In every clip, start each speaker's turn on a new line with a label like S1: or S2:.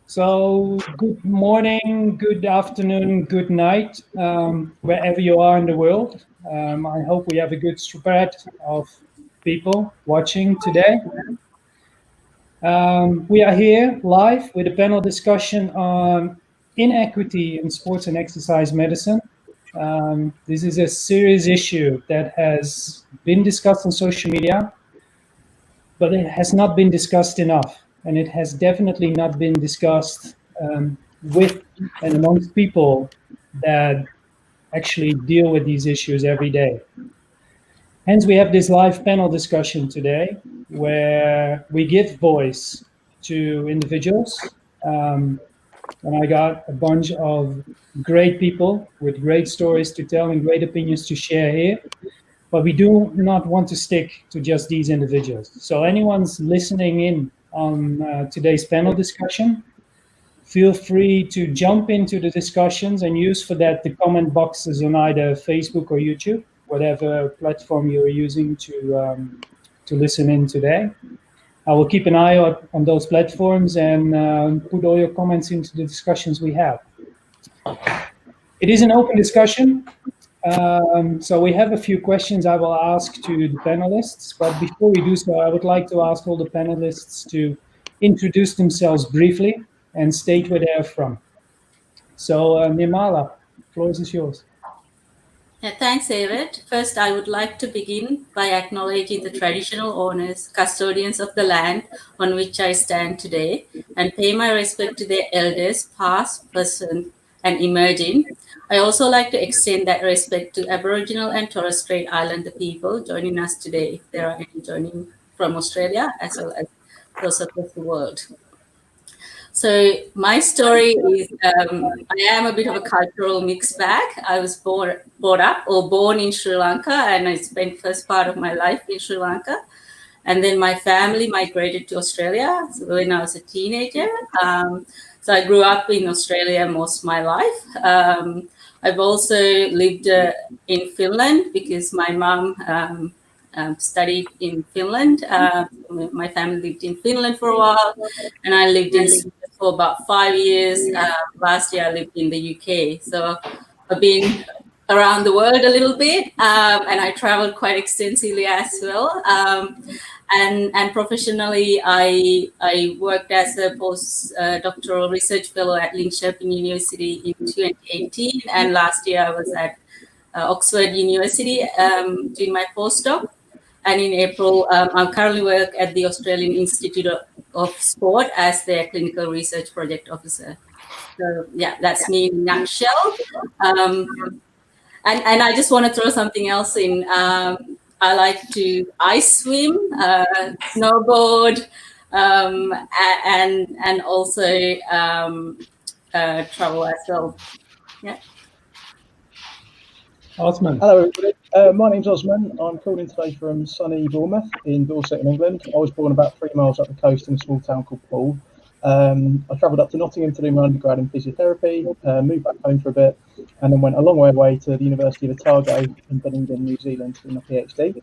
S1: So, good morning, good afternoon, good night, wherever you are in the world. I hope we have a good spread of people watching today. We are here live with a panel discussion on inequity in sports and exercise medicine. This is a serious issue that has been discussed on social media, but it has not been discussed enough. And it has definitely not been discussed with and amongst people that actually deal with these issues every day. Hence, we have this live panel discussion today where we give voice to individuals. And I got a bunch of great people with great stories to tell and great opinions to share here. But we do not want to stick to just these individuals. So anyone's listening in on today's panel discussion, feel free to jump into the discussions and use for that the comment boxes on either Facebook or YouTube, whatever platform you're using to listen in today. I will keep an eye out on those platforms and put all your comments into the discussions we have. It is an open discussion. So we have a few questions I will ask to the panelists, but before we do so, I would like to ask all the panelists to introduce themselves briefly and state where they're from. So Nirmala, the floor is yours.
S2: Yeah, thanks, Everett. First, I would like to begin by acknowledging the traditional owners, custodians of the land on which I stand today, and pay my respect to their elders, past, present, and emerging. I also like to extend that respect to Aboriginal and Torres Strait Islander people joining us today, if there are any joining from Australia, as well as those across the world. So my story is, I am a bit of a cultural mixed bag. I was born in Sri Lanka, and I spent first part of my life in Sri Lanka. And then my family migrated to Australia when I was a teenager. So I grew up in Australia most of my life. I've also lived in Finland because my mom studied in Finland. My family lived in Finland for a while, and I lived in Sweden for about 5 years. Last year I lived in the UK. So I've been around the world a little bit, and I traveled quite extensively as well. And professionally, I worked as a postdoctoral research fellow at Linköping University in 2018, and last year I was at Oxford University doing my postdoc. And in April, I currently work at the Australian Institute of Sport as their clinical research project officer. So yeah, that's me in a nutshell. And I just want to throw something else in. I like to ice swim, snowboard, and also travel as well. Yeah.
S1: Osman.
S3: Hello, everybody. My name's Osman. I'm calling today from sunny Bournemouth in Dorset in England. I was born about 3 miles up the coast in a small town called Poole. I travelled up to Nottingham to do my undergrad in physiotherapy, moved back home for a bit, and then went a long way away to the University of Otago in Dunedin, New Zealand to do my PhD.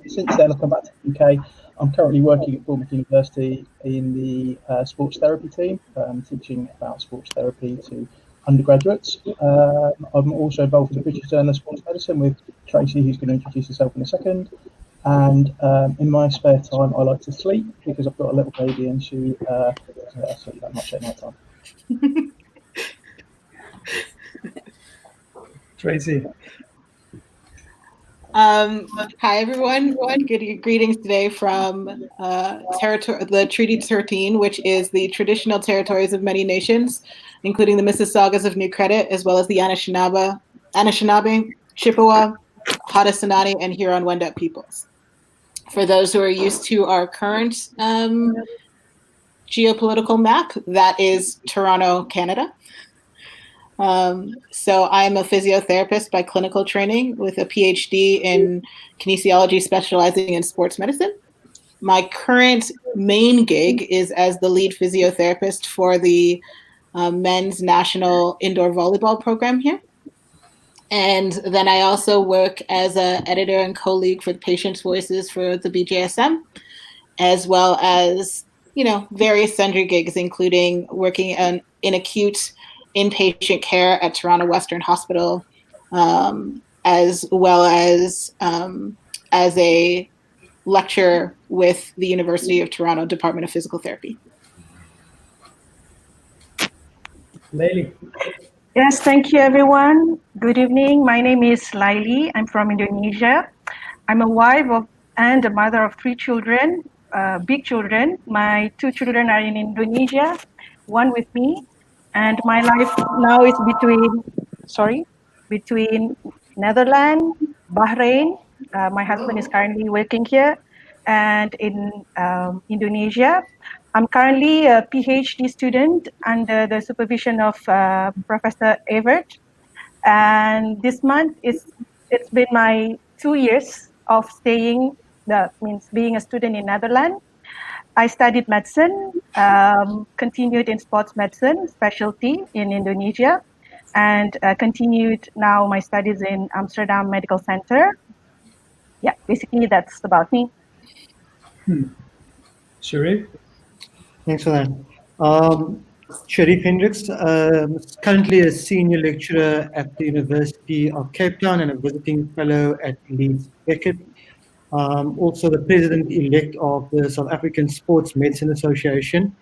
S3: Since then, I've come back to the UK. I'm currently working at Bournemouth University in the sports therapy team, teaching about sports therapy to undergraduates. I'm also involved in the British Journal of Sports Medicine with Tracy, who's going to introduce herself in a second. And in my spare time, I like to sleep because I've got a little baby and she doesn't sleep that much at night time.
S1: Tracy.
S4: Hi, everyone. Greetings today from the Treaty 13, which is the traditional territories of many nations, including the Mississaugas of New Credit, as well as the Anishinaabe, Chippewa, Haudenosaunee, and Huron-Wendat peoples. For those who are used to our current geopolitical map, that is Toronto, Canada. So I'm a physiotherapist by clinical training with a PhD in kinesiology specializing in sports medicine. My current main gig is as the lead physiotherapist for the men's national indoor volleyball program here. And then I also work as an editor and co-lead for the Patients' Voices for the BJSM. as well as, various sundry gigs, including working in acute inpatient care at Toronto Western Hospital, as well as a lecturer with the University of Toronto Department of Physical Therapy.
S1: Laili.
S5: Yes, thank you, everyone. Good evening. My name is Laili. I'm from Indonesia. I'm a wife and a mother of 3 children, big children. My 2 children are in Indonesia, one with me. And my life now is between Netherlands, Bahrain. My husband is currently working here, and in Indonesia. I'm currently a PhD student under the supervision of Professor Evert. And this month it's been my 2 years of staying, that means being a student in Netherlands. I studied medicine, continued in sports medicine specialty in Indonesia, and continued now my studies in Amsterdam Medical Center. Yeah, basically that's about me.
S1: Sharif?
S6: Thanks for that. Sharif Hendricks, currently a senior lecturer at the University of Cape Town and a visiting fellow at Leeds Beckett. Also the president-elect of the South African Sports Medicine Association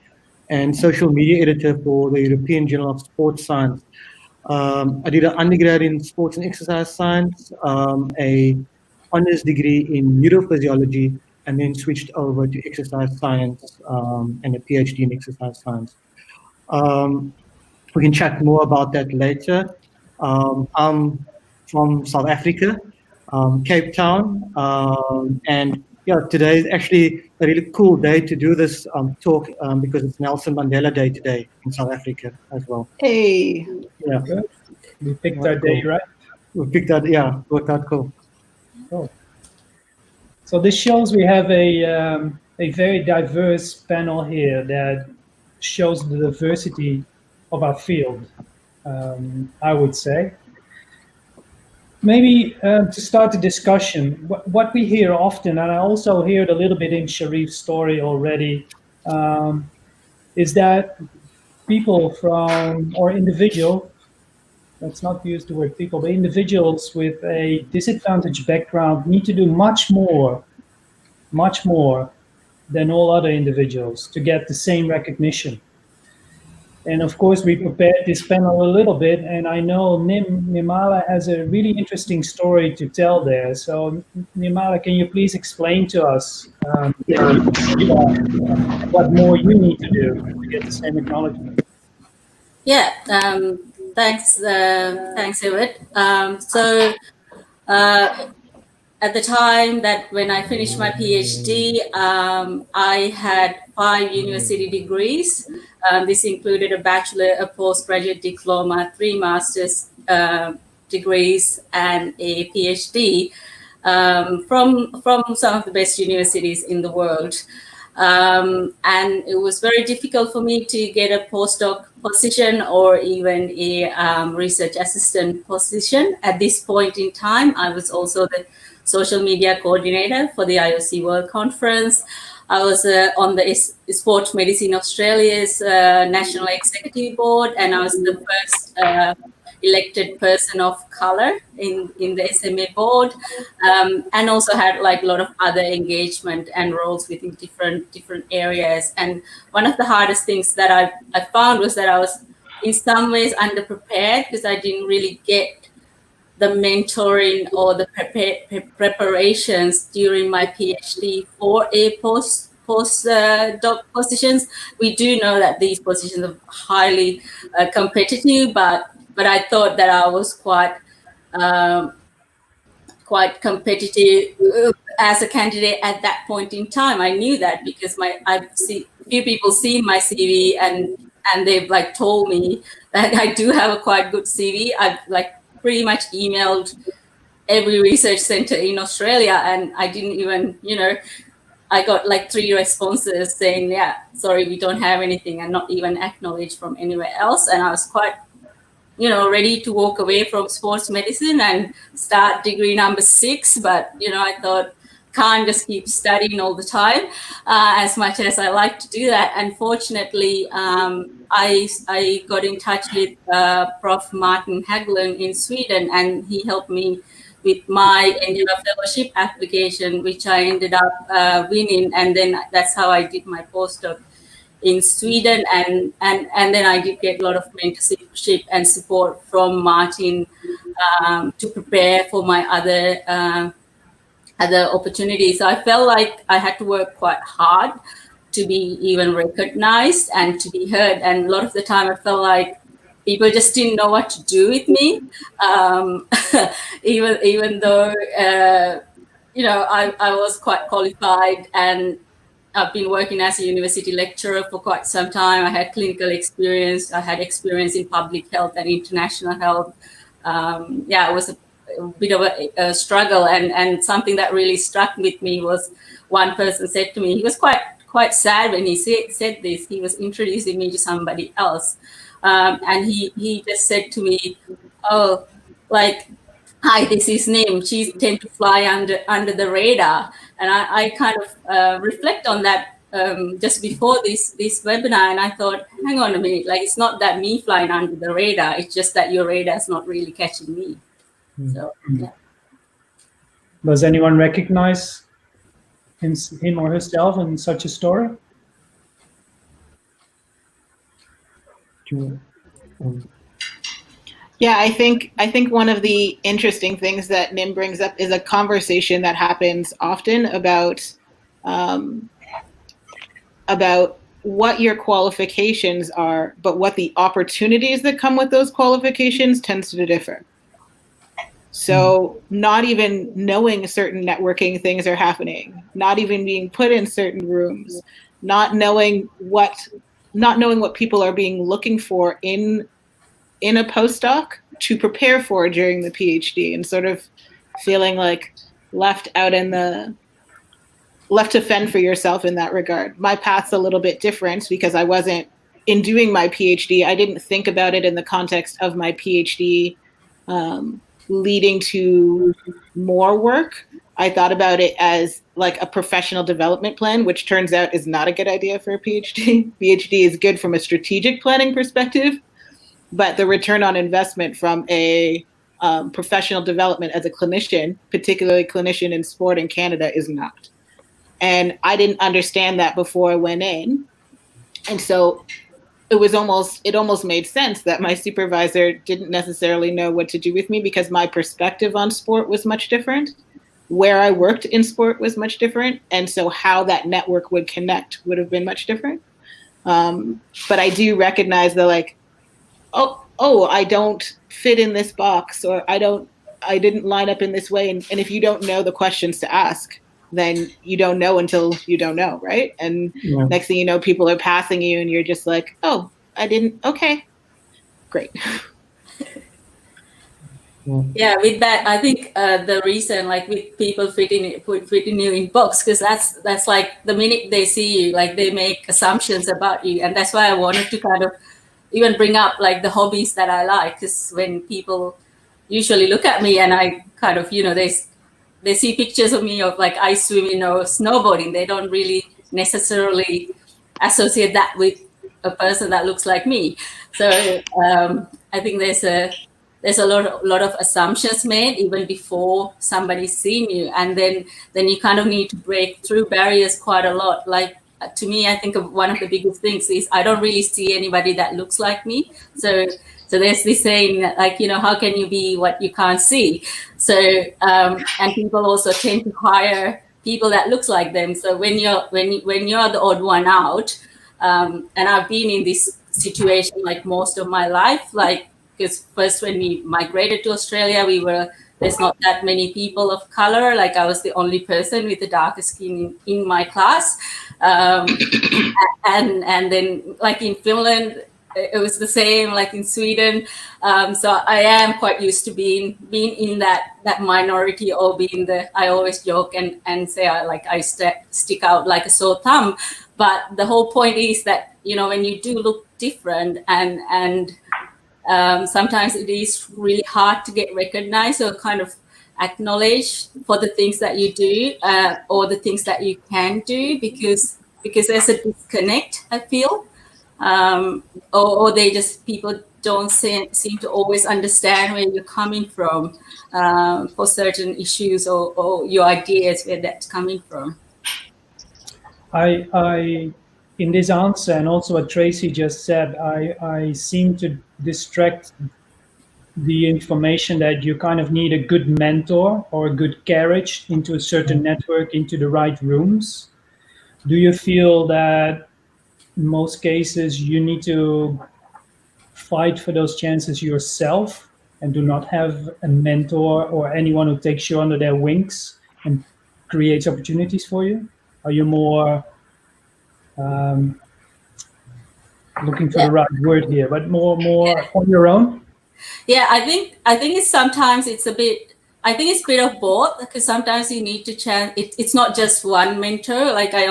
S6: and social media editor for the European Journal of Sports Science. I did an undergrad in sports and exercise science, a honors degree in neurophysiology, and then switched over to exercise science and a PhD in exercise science. We can chat more about that later. I'm from South Africa, Cape Town, and yeah, today is actually a really cool day to do this talk because it's Nelson Mandela Day today in South Africa as well.
S4: Hey.
S6: Yeah.
S1: Good. We picked that day, right?
S6: We picked that, yeah, worked out cool.
S1: Cool. So this shows we have a very diverse panel here that shows the diversity of our field, I would say. Maybe to start the discussion, what we hear often, and I also heard a little bit in Sharif's story already, is that people from, or individual, let's not use the word people, but individuals with a disadvantaged background need to do much more than all other individuals to get the same recognition. And of course, we prepared this panel a little bit, and I know Nimala has a really interesting story to tell there. So Nimala, can you please explain to us what more you need to do to get the same acknowledgement?
S2: Yeah, thanks, Everett. At the time that when I finished my PhD, I had 5 university degrees. This included a bachelor, a postgraduate diploma, 3 master's degrees, and a PhD from some of the best universities in the world. And it was very difficult for me to get a postdoc position or even a research assistant position. At this point in time, I was also the social media coordinator for the IOC World Conference. I was on the Sports Medicine Australia's National Executive Board, and I was the first elected person of color in the SMA board, and also had like a lot of other engagement and roles within different areas. And one of the hardest things that I found was that I was in some ways underprepared because I didn't really get the mentoring or the preparations during my PhD for a postdoc positions. We do know that these positions are highly competitive, but I thought that I was quite competitive as a candidate at that point in time. I knew that because few people seen my CV and they've like told me that I do have a quite good CV. I've like pretty much emailed every research center in Australia, and I didn't even, I got like 3 responses saying, yeah, sorry, we don't have anything, and not even acknowledged from anywhere else. And I was quite, ready to walk away from sports medicine and start degree number 6. But, I thought can't just keep studying all the time as much as I like to do that. Unfortunately, I got in touch with Prof. Martin Haglund in Sweden, and he helped me with my Endeavour Fellowship application, which I ended up winning, and then that's how I did my postdoc in Sweden, and then I did get a lot of mentorship and support from Martin to prepare for my other opportunities. So I felt like I had to work quite hard to be even recognized and to be heard. And a lot of the time I felt like people just didn't know what to do with me, even though, I was quite qualified, and I've been working as a university lecturer for quite some time. I had clinical experience. I had experience in public health and international health. It was a bit of a struggle, and something that really struck with me was one person said to me, he was quite sad when he said this. He was introducing me to somebody else, and he just said to me, "Oh, like, hi, this is Nim. She tend to fly under the radar." And I kind of reflect on that just before this webinar, and I thought, hang on a minute, like, it's not that me flying under the radar, it's just that your radar is not really catching me. So, yeah.
S1: Does anyone recognize him or herself in such a story?
S4: Yeah, I think one of the interesting things that Nim brings up is a conversation that happens often about what your qualifications are, but what the opportunities that come with those qualifications tends to differ. So not even knowing certain networking things are happening, not even being put in certain rooms, not knowing what people are being looking for in a postdoc to prepare for during the PhD, and sort of feeling like left to fend for yourself in that regard. My path's a little bit different because in doing my PhD, I didn't think about it in the context of my PhD leading to more work. I thought about it as like a professional development plan, which turns out is not a good idea for a PhD. PhD is good from a strategic planning perspective, but the return on investment from a professional development as a clinician, particularly clinician in sport in Canada, is not. And I didn't understand that before I went in. And so it almost made sense that my supervisor didn't necessarily know what to do with me, because my perspective on sport was much different. Where I worked in sport was much different. And so how that network would connect would have been much different. But I do recognize that, like, oh, I don't fit in this box, or I didn't line up in this way. And if you don't know the questions to ask, then you don't know until you don't know, right? And next thing you know, people are passing you and you're just like, oh, I didn't, okay, great.
S2: Yeah, with that, I think the reason, like, with people fitting you in box, because that's like the minute they see you, like, they make assumptions about you. And that's why I wanted to kind of even bring up, like, the hobbies that I like, because when people usually look at me and I kind of, they see pictures of me of, like, ice swimming or snowboarding, they don't really necessarily associate that with a person that looks like me. So I think there's a lot of assumptions made even before somebody's seen you, and then you kind of need to break through barriers quite a lot. Like, to me, I think one of the biggest things is I don't really see anybody that looks like me. So there's this saying, like, how can you be what you can't see? So and people also tend to hire people that looks like them. So when you're the odd one out, and I've been in this situation like most of my life, like, because first when we migrated to Australia, there's not that many people of color. Like, I was the only person with the darker skin in my class. And then, like, in Finland, it was the same, like in Sweden. So I am quite used to being in that minority, or I always joke and say I stick out like a sore thumb. But the whole point is that, when you do look different, and sometimes it is really hard to get recognized, or kind of acknowledged for the things that you do or the things that you can do, because there's a disconnect, I feel, or they just, people don't seem to always understand where you're coming from for certain issues or your ideas, where that's coming from.
S1: I in this answer, and also what Tracy just said, I seem to distract the information that you kind of need a good mentor or a good carriage into a certain network, into the right rooms. Do you feel that in most cases you need to fight for those chances yourself and do not have a mentor or anyone who takes you under their wings and creates opportunities for you? Are you more looking for the right word here, but more on your own?
S2: Yeah, I think it's sometimes it's a bit. I think it's a bit of both, because sometimes you need to chance. It's not just one mentor. Like I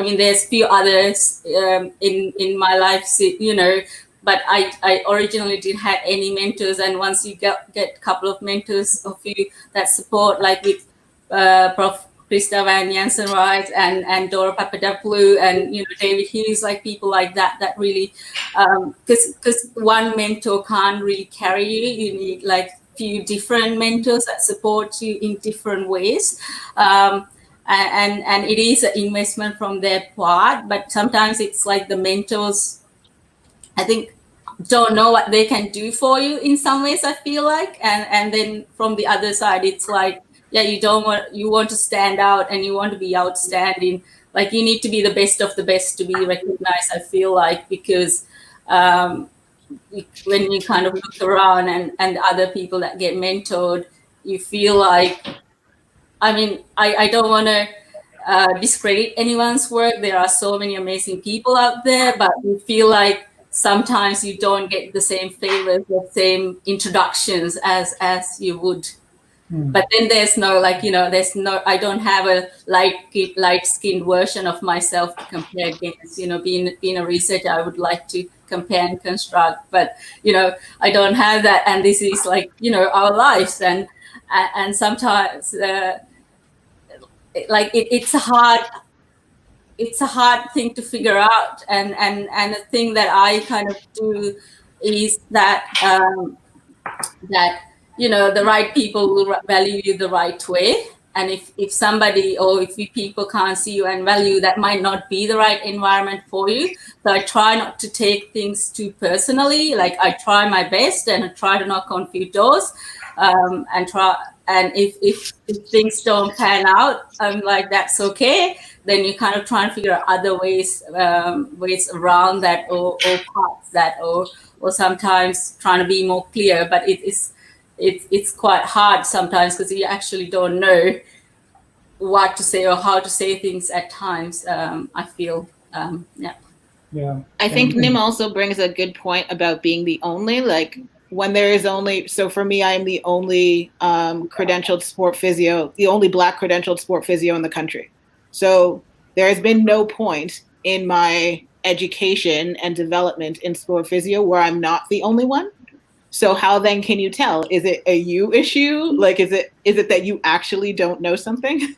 S2: mean, there's few others in my life, you know. But I originally didn't have any mentors, and once you get a couple of mentors of you that support, like with Prof. Krista Van Jansen Wright and Dora Papadopoulou and, you know, David Hughes, like people like that really, because one mentor can't really carry you. You need like few different mentors that support you in different ways. And it is an investment from their part, but sometimes it's like the mentors, I think, don't know what they can do for you in some ways, I feel like, and then from the other side, it's like, yeah, you want to stand out and you want to be outstanding. Like, you need to be the best of the best to be recognized, I feel like, because when you kind of look around and other people that get mentored, you feel like, I mean, I don't want to discredit anyone's work. There are so many amazing people out there, but you feel like sometimes you don't get the same favors, the same introductions as you would. But then there's no, like, you know, I don't have a light-skinned version of myself to compare against. You know, being a researcher, I would like to compare and construct, but, you know, I don't have that. And this is like, you know, our lives, and sometimes like it's a hard thing to figure out. And the thing that I kind of do is that that, you know, the right people will value you the right way. And if somebody, or if people can't see you and value, that might not be the right environment for you. So I try not to take things too personally. Like, I try my best and I try to knock on few doors, and if things don't pan out, I'm like, that's okay. Then you kind of try and figure out other ways around that, or parts that, or sometimes trying to be more clear. But it's quite hard sometimes, because you actually don't know what to say or how to say things at times. I feel,
S1: Yeah.
S4: I think Nim also brings a good point about being the only, like, when there is only, so for me, I am the only credentialed sport physio, the only Black credentialed sport physio in the country. So there has been no point in my education and development in sport physio where I'm not the only one. So how then can you tell? Is it a you issue? Like, is it that you actually don't know something?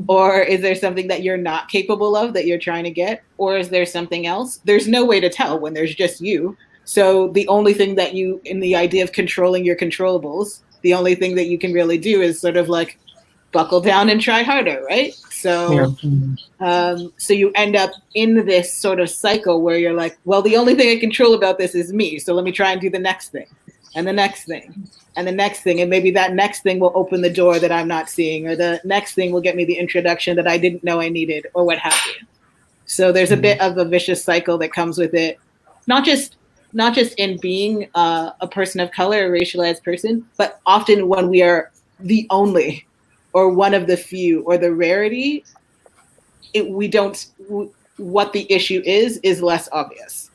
S4: Or is there something that you're not capable of that you're trying to get? Or is there something else? There's no way to tell when there's just you. So the only thing that you, in the idea of controlling your controllables, the only thing that you can really do is sort of like buckle down and try harder, right? So, so you end up in this sort of cycle where you're like, well, the only thing I control about this is me. So let me try and do the next thing, and the next thing, and the next thing. And maybe that next thing will open the door that I'm not seeing, or the next thing will get me the introduction that I didn't know I needed, or what have you. So there's a bit of a vicious cycle that comes with it, not just in being a person of color, a racialized person, but often when we are the only, or one of the few, or the rarity, what the issue is less obvious.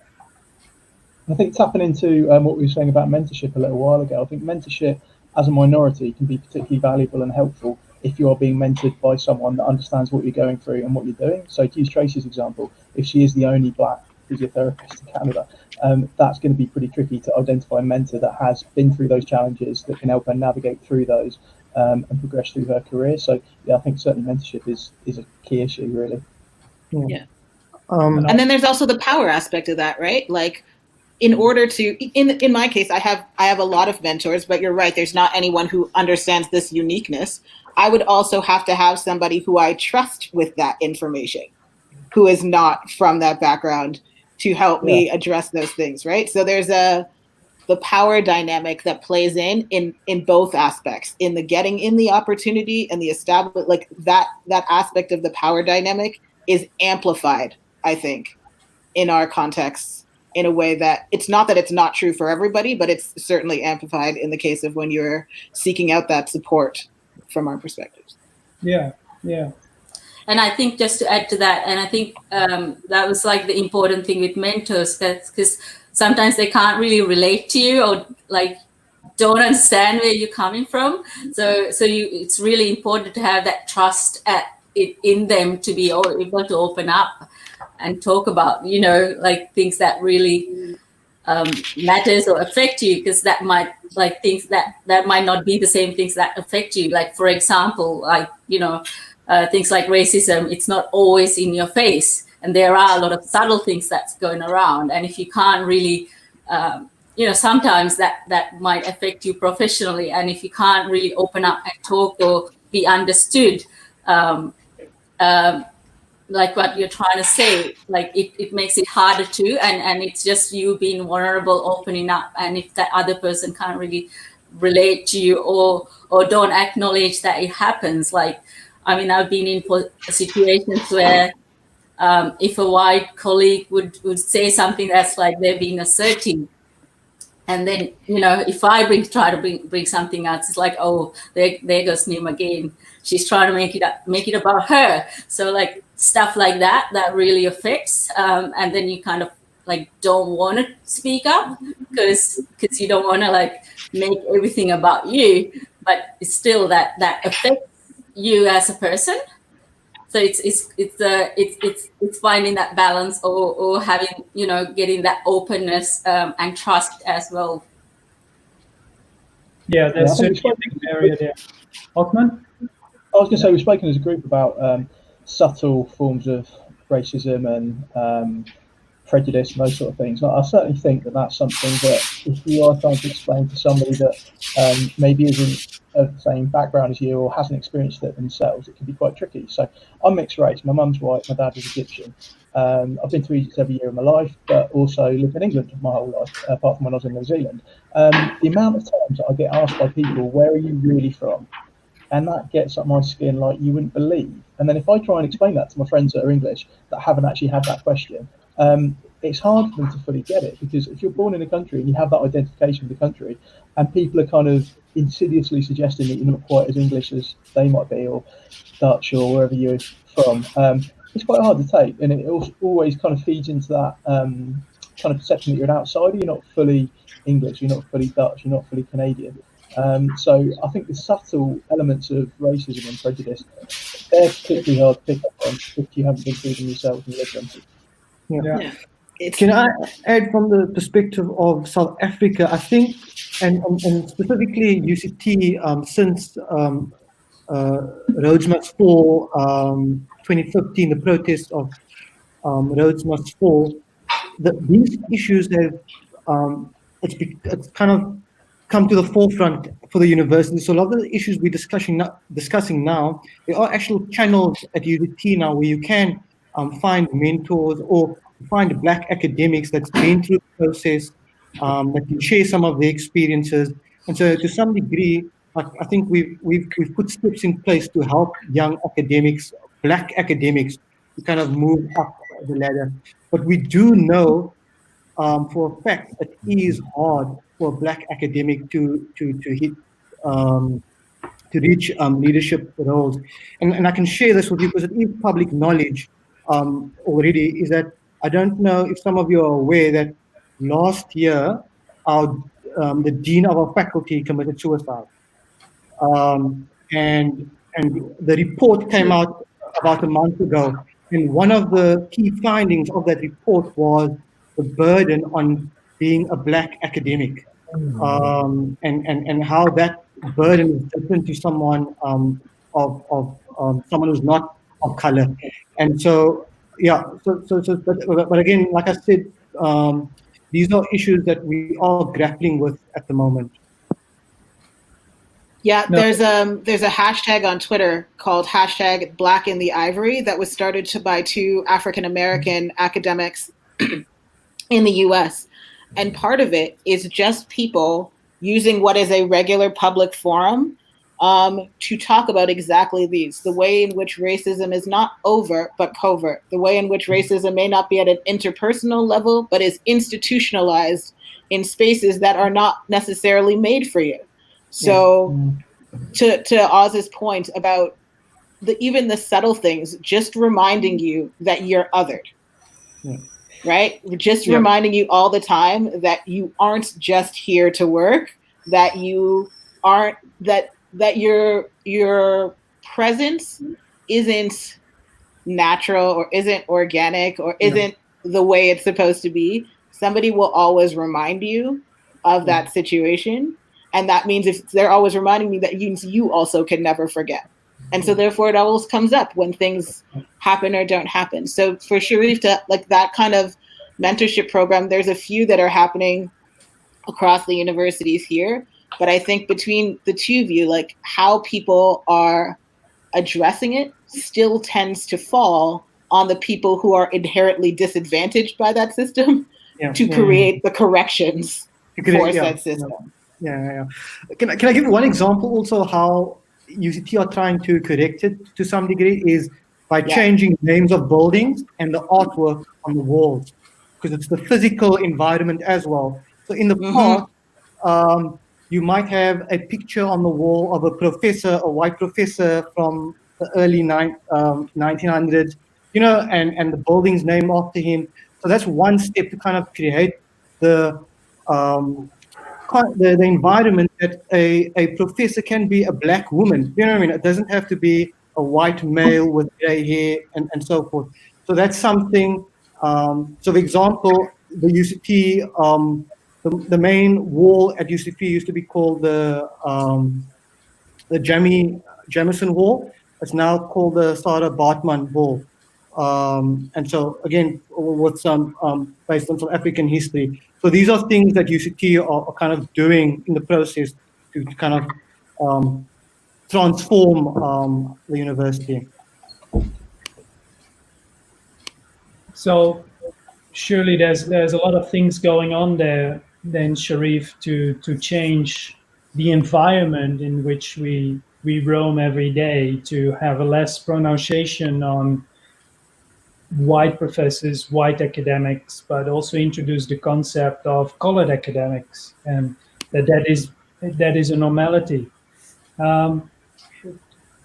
S3: I think tapping into what we were saying about mentorship a little while ago, I think mentorship as a minority can be particularly valuable and helpful if you are being mentored by someone that understands what you're going through and what you're doing. So to use Tracy's example, if she is the only Black physiotherapist in Canada, that's going to be pretty tricky to identify a mentor that has been through those challenges, that can help her navigate through those, and progress through their career. So yeah, I think certainly mentorship is a key issue, really.
S4: Yeah. And then there's also the power aspect of that, right? Like, in order to, in my case, I have a lot of mentors, but you're right, there's not anyone who understands this uniqueness. I would also have to have somebody who I trust with that information, who is not from that background, to help me address those things, right? So there's the power dynamic that plays in both aspects, in the getting in the opportunity and the establish, like that aspect of the power dynamic is amplified, I think, in our contexts, in a way that it's not true for everybody, but it's certainly amplified in the case of when you're seeking out that support from our perspectives.
S1: Yeah.
S2: And I think, just to add to that, and I think that was like the important thing with mentors, because sometimes they can't really relate to you, or like don't understand where you're coming from. So it's really important to have that trust in them, to be able to open up and talk about, like things that really matters or affect you, because that might, like, things that might not be the same things that affect you. Like, for example, like, things like racism, it's not always in your face, and there are a lot of subtle things that's going around. And if you can't really, sometimes that might affect you professionally, and if you can't really open up and talk or be understood, like what you're trying to say, like it makes it harder to, and it's just you being vulnerable, opening up. And if that other person can't really relate to you, or don't acknowledge that it happens, like, I mean, I've been in situations where if a white colleague would say something that's like they're being assertive, and then, if I try to bring something else, it's like, oh, there goes Nim again. She's trying to make it about her. So like stuff like that really affects. And then you kind of like don't want to speak up, because you don't want to like make everything about you, but it's still that affects you as a person. So it's finding that balance, or having, getting that openness and trust as well.
S1: Yeah, there's certainly a big area there. Othman?
S3: I was going to say, we've spoken as a group about subtle forms of racism and prejudice and those sort of things. And I certainly think that that's something that, if you are trying to explain to somebody that maybe isn't of the same background as you or hasn't experienced it themselves, it can be quite tricky. So I'm mixed race. My mum's white, my dad is Egyptian. I've been to Egypt every year of my life, but also lived in England my whole life, apart from when I was in New Zealand. The amount of times that I get asked by people, where are you really from? And that gets up my skin like you wouldn't believe. And then if I try and explain that to my friends that are English, that haven't actually had that question, it's hard for them to fully get it, because if you're born in a country and you have that identification with the country, and people are kind of insidiously suggesting that you're not quite as English as they might be, or Dutch, or wherever you're from, it's quite hard to take. And it always kind of feeds into that kind of perception that you're an outsider, you're not fully English, you're not fully Dutch, you're not fully Canadian. So I think the subtle elements of racism and prejudice, they're particularly hard to pick up on if you haven't been through them yourself and lived them.
S6: Yeah. Can I add from the perspective of South Africa? I think, and specifically UCT, since Roads Must Fall, 2015, the protest of Roads Must Fall, these issues have, it's kind of come to the forefront for the university. So a lot of the issues we're discussing now, there are actual channels at UCT now where you can find mentors or find Black academics that's been through the process, that can share some of their experiences. And so to some degree, I think we've put steps in place to help young academics, Black academics, to kind of move up the ladder. But we do know for a fact it is hard for a Black academic to hit to reach leadership roles. And I can share this with you because it is public knowledge already, is that I don't know if some of you are aware that last year the dean of our faculty committed suicide. And the report came out about a month ago. And one of the key findings of that report was the burden on being a Black academic, and how that burden is different to someone of someone who's not of color. And so, yeah, but again, like I said, these are issues that we are grappling with at the moment.
S4: Yeah,
S1: No.
S4: there's a hashtag on Twitter called hashtag Black in the Ivory that was started by two African American academics in the US. And part of it is just people using what is a regular public forum to talk about exactly these. The way in which racism is not overt, but covert. The way in which racism may not be at an interpersonal level, but is institutionalized in spaces that are not necessarily made for you. So to Oz's point about even the subtle things, just reminding you that you're othered.
S6: Yeah.
S4: Right? Just reminding you all the time that you aren't just here to work, that you aren't that your presence isn't natural or isn't organic or isn't the way it's supposed to be. Somebody will always remind you of that situation. And that means if they're always reminding me, that means you also can never forget. And so therefore it always comes up when things happen or don't happen. So for Sharif to like that kind of mentorship program, there's a few that are happening across the universities here. But I think between the two of you, like how people are addressing it still tends to fall on the people who are inherently disadvantaged by that system to create the corrections for that system.
S6: Can I give one example also how UCT are trying to correct it to some degree is by changing names of buildings and the artwork on the walls, because it's the physical environment as well. So in the past, you might have a picture on the wall of a professor, a white professor from the early 1900s, you know, and the building's named after him. So that's one step to kind of create the environment that a professor can be a black woman. You know what I mean? It doesn't have to be a white male with gray hair and so forth. So that's something. So, for example, the UCT, the main wall at UCT used to be called the Jamison Wall. It's now called the Sarah Bartman Wall. And so again, with some based on South African history. So these are things that UCT are kind of doing in the process to kind of transform the university.
S1: So surely there's a lot of things going on there then, Sharif, to change the environment in which we roam every day, to have a less pronunciation on white professors, white academics, but also introduce the concept of colored academics, and that is a normality.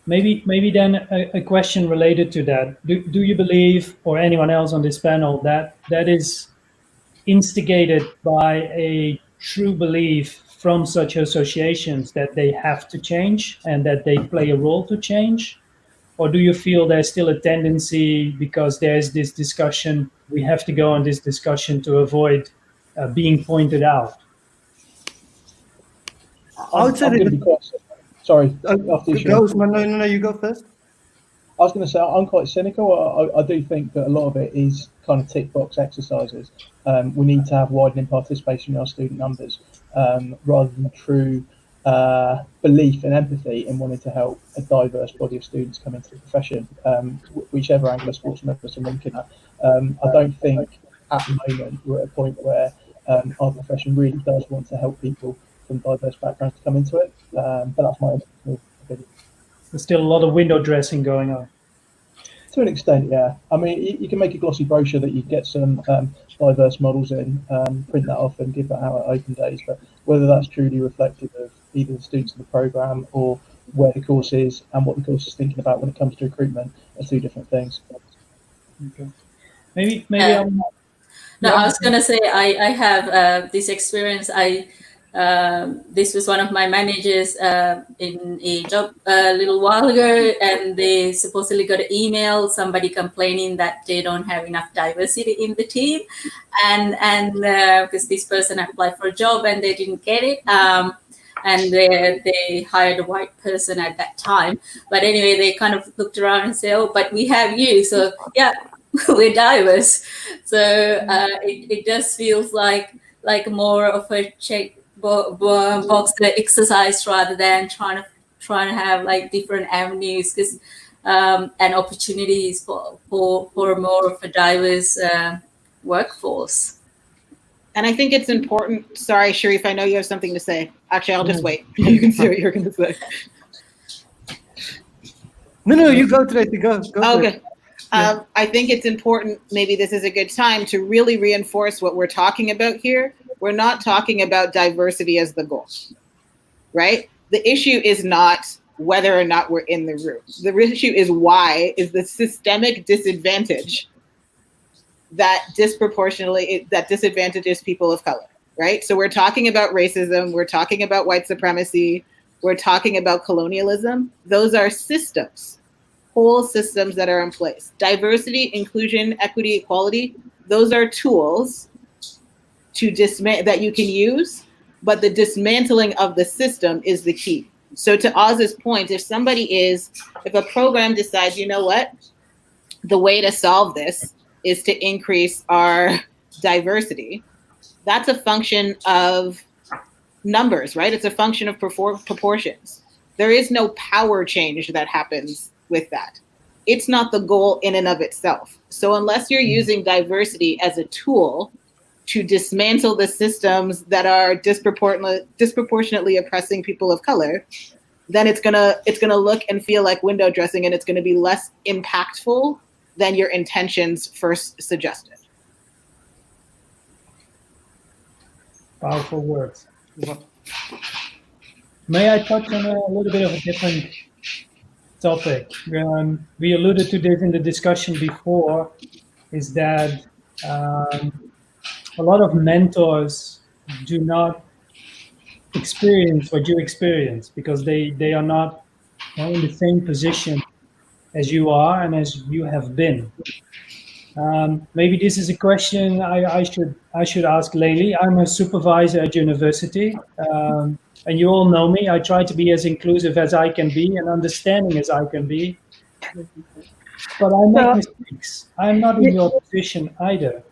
S1: Maybe then a question related to that. Do you believe, or anyone else on this panel, that is instigated by a true belief from such associations that they have to change and that they play a role to change? Or do you feel there's still a tendency, because there's this discussion, we have to go on this discussion to avoid being pointed out?
S3: I'm going to be quite, sorry.
S6: No, you go first.
S3: I was going to say I'm quite cynical. I do think that a lot of it is kind of tick box exercises. We need to have widening participation in our student numbers rather than true belief and empathy in wanting to help a diverse body of students come into the profession, whichever angle of sports medicine we're looking at. I don't think at the moment we're at a point where our profession really does want to help people from diverse backgrounds to come into it, but that's my opinion.
S1: There's still a lot of window dressing going on.
S3: To an extent, yeah. I mean, you can make a glossy brochure that you get some diverse models in, print that off and give that out at open days, but whether that's truly reflective of either the students of the programme or where the course is and what the course is thinking about when it comes to recruitment are two different things.
S1: Okay. Maybe
S2: No, I was going to say I have this experience. This was one of my managers in a job a little while ago, and they supposedly got an email, somebody complaining that they don't have enough diversity in the team, and because this person applied for a job and they didn't get it. and they hired a white person at that time. But anyway, they kind of looked around and said, "Oh, but we have you, so yeah, we're diverse." So it just feels like more of a check box exercise rather than trying to have like different avenues, because and opportunities for more of a diverse workforce.
S4: And I think it's important. Sorry, Sharif, I know you have something to say. Actually, I'll just wait. You can say what you're going to say.
S6: No, you go, Tracy. Go.
S4: Okay. I think it's important. Maybe this is a good time to really reinforce what we're talking about here. We're not talking about diversity as the goal, right? The issue is not whether or not we're in the room. The issue is why is the systemic disadvantage that disadvantages people of color, right? So we're talking about racism, we're talking about white supremacy, we're talking about colonialism. Those are systems, whole systems that are in place. Diversity, inclusion, equity, equality, those are tools that you can use, but the dismantling of the system is the key. So to Oz's point, if a program decides, you know what, the way to solve this is to increase our diversity, that's a function of numbers, right? It's a function of proportions. There is no power change that happens with that. It's not the goal in and of itself. So unless you're using diversity as a tool to dismantle the systems that are disproportionately oppressing people of color, then it's gonna look and feel like window dressing, and it's gonna be less impactful than your intentions first suggested.
S1: Powerful words. May I touch on a little bit of a different topic? We alluded to this in the discussion before, is that a lot of mentors do not experience what you experience because they are not in the same position as you are and as you have been. Maybe this is a question I should ask Layli. I'm a supervisor at university, and you all know me. I try to be as inclusive as I can be and understanding as I can be. But I make mistakes. I'm not in your position either.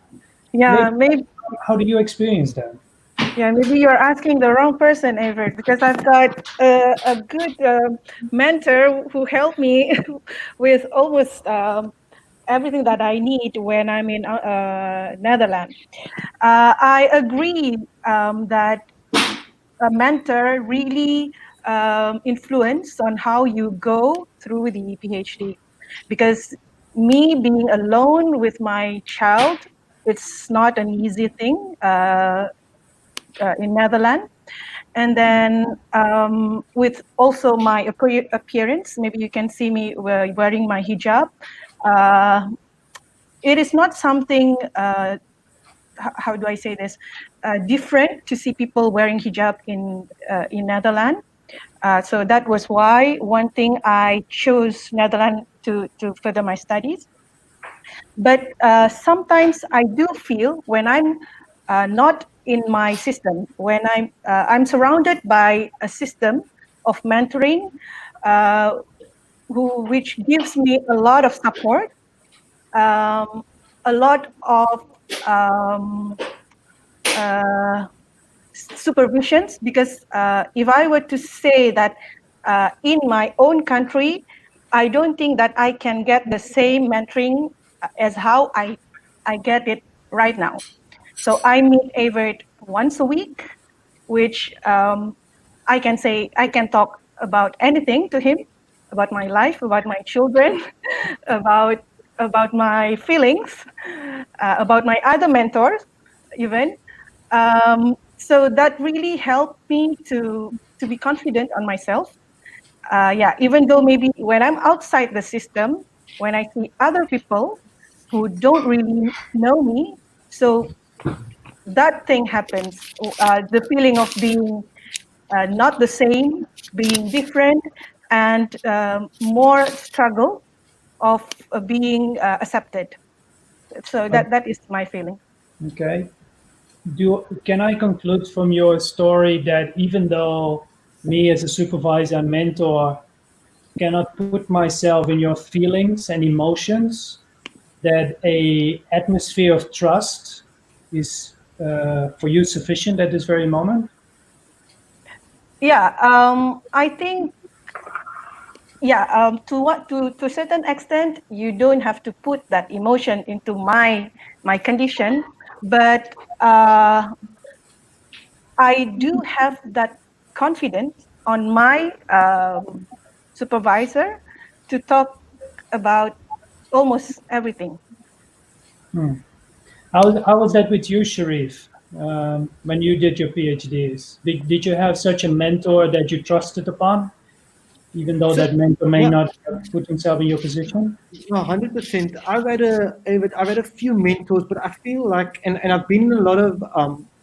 S5: Yeah,
S1: Layli,
S5: maybe.
S1: how do you experience that?
S5: Yeah, maybe you're asking the wrong person, Everett, because I've got a good mentor who helped me with almost everything that I need when I'm in Netherlands. I agree that a mentor really influence on how you go through the PhD, because me being alone with my child, it's not an easy thing in Netherlands. And then with also my appearance, maybe you can see me wearing my hijab. It is not something, how do I say this, different to see people wearing hijab in Netherlands. So that was why one thing I chose Netherlands to further my studies. But sometimes I do feel when I'm not in my system, when I'm surrounded by a system of mentoring, which gives me a lot of support, a lot of supervisions, because if I were to say that in my own country, I don't think that I can get the same mentoring as how I get it right now. So I meet Everett once a week, which I can say I can talk about anything to him, about my life, about my children, about my feelings, about my other mentors, even. So that really helped me to be confident on myself. Yeah, even though maybe when I'm outside the system, when I see other people who don't really know me, so that thing happens. The feeling of being not the same, being different, and more struggle of being accepted. So that is my feeling.
S1: Okay. Can I conclude from your story that even though me as a supervisor and mentor cannot put myself in your feelings and emotions, that a atmosphere of trust is for you sufficient at this very moment?
S5: Yeah, I think, to a certain extent, you don't have to put that emotion into my condition, but I do have that confidence on my supervisor to talk about almost everything.
S1: How was that with you, Sharif, when you did your PhDs? Did you have such a mentor that you trusted upon, even though that mentor may
S6: Yeah.
S1: not have put himself in your position?
S6: No, 100%. I've had a few mentors, but I feel like, and I've been in a lot of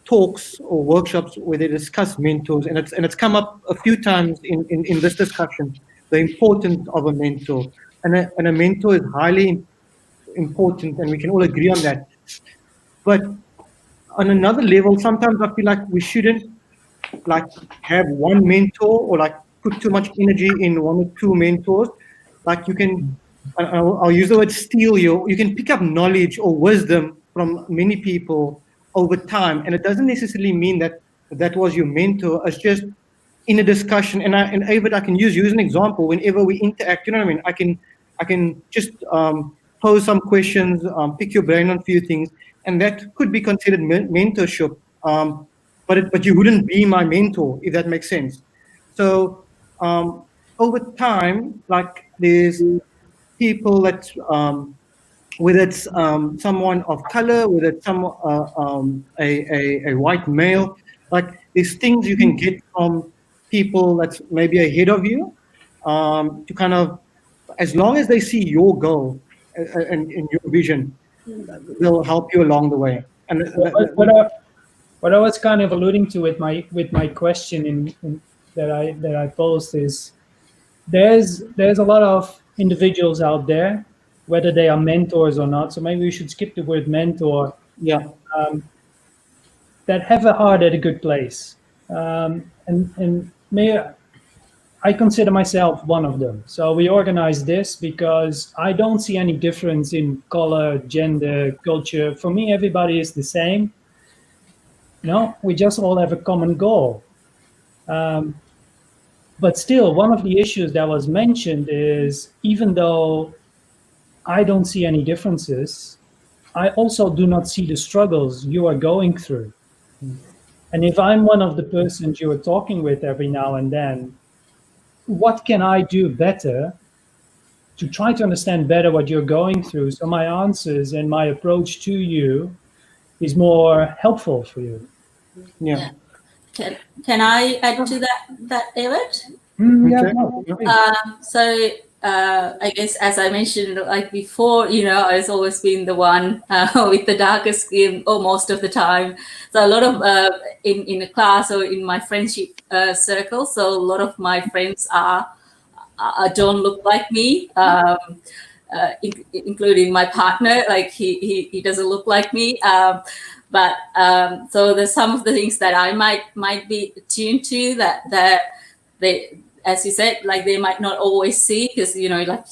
S6: talks or workshops where they discuss mentors, and it's come up a few times in this discussion, the importance of a mentor, and a mentor is highly important, and we can all agree on that. But on another level, sometimes I feel like we shouldn't like have one mentor or like put too much energy in one or two mentors. Like you can, I'll use the word steal you can pick up knowledge or wisdom from many people over time, and it doesn't necessarily mean that that was your mentor. It's just in a discussion, and David, I can use you as an example. Whenever we interact, you know what I mean. I can just pose some questions, pick your brain on a few things, and that could be considered mentorship. But you wouldn't be my mentor, if that makes sense. So over time, like there's people that whether it's someone of color, whether it's a white male, like there's things you can get from people that's maybe ahead of you, to kind of, as long as they see your goal and your vision, they'll help you along the way. And
S1: What I was kind of alluding to with my question that I posed is there's a lot of individuals out there, whether they are mentors or not. So maybe we should skip the word mentor.
S6: yeah,
S1: That have a heart at a good place, and I consider myself one of them. So we organized this because I don't see any difference in color, gender, culture. For me, everybody is the same. We just all have a common goal. But still, one of the issues that was mentioned is, even though I don't see any differences, I also do not see the struggles you are going through. And if I'm one of the persons you are talking with every now and then, what can I do better to try to understand better what you're going through, so my answers and my approach to you is more helpful for you?
S6: yeah.
S2: Can I add to that, David?
S1: Yeah,
S6: Okay.
S2: So I guess, as I mentioned like before, I've always been the one with the darkest skin, or most of the time. So a lot of in a class or in my friendship circle, so a lot of my friends don't look like me. Including my partner, like he doesn't look like me. But so there's some of the things that I might be tuned to that they, as you said, like they might not always see, because like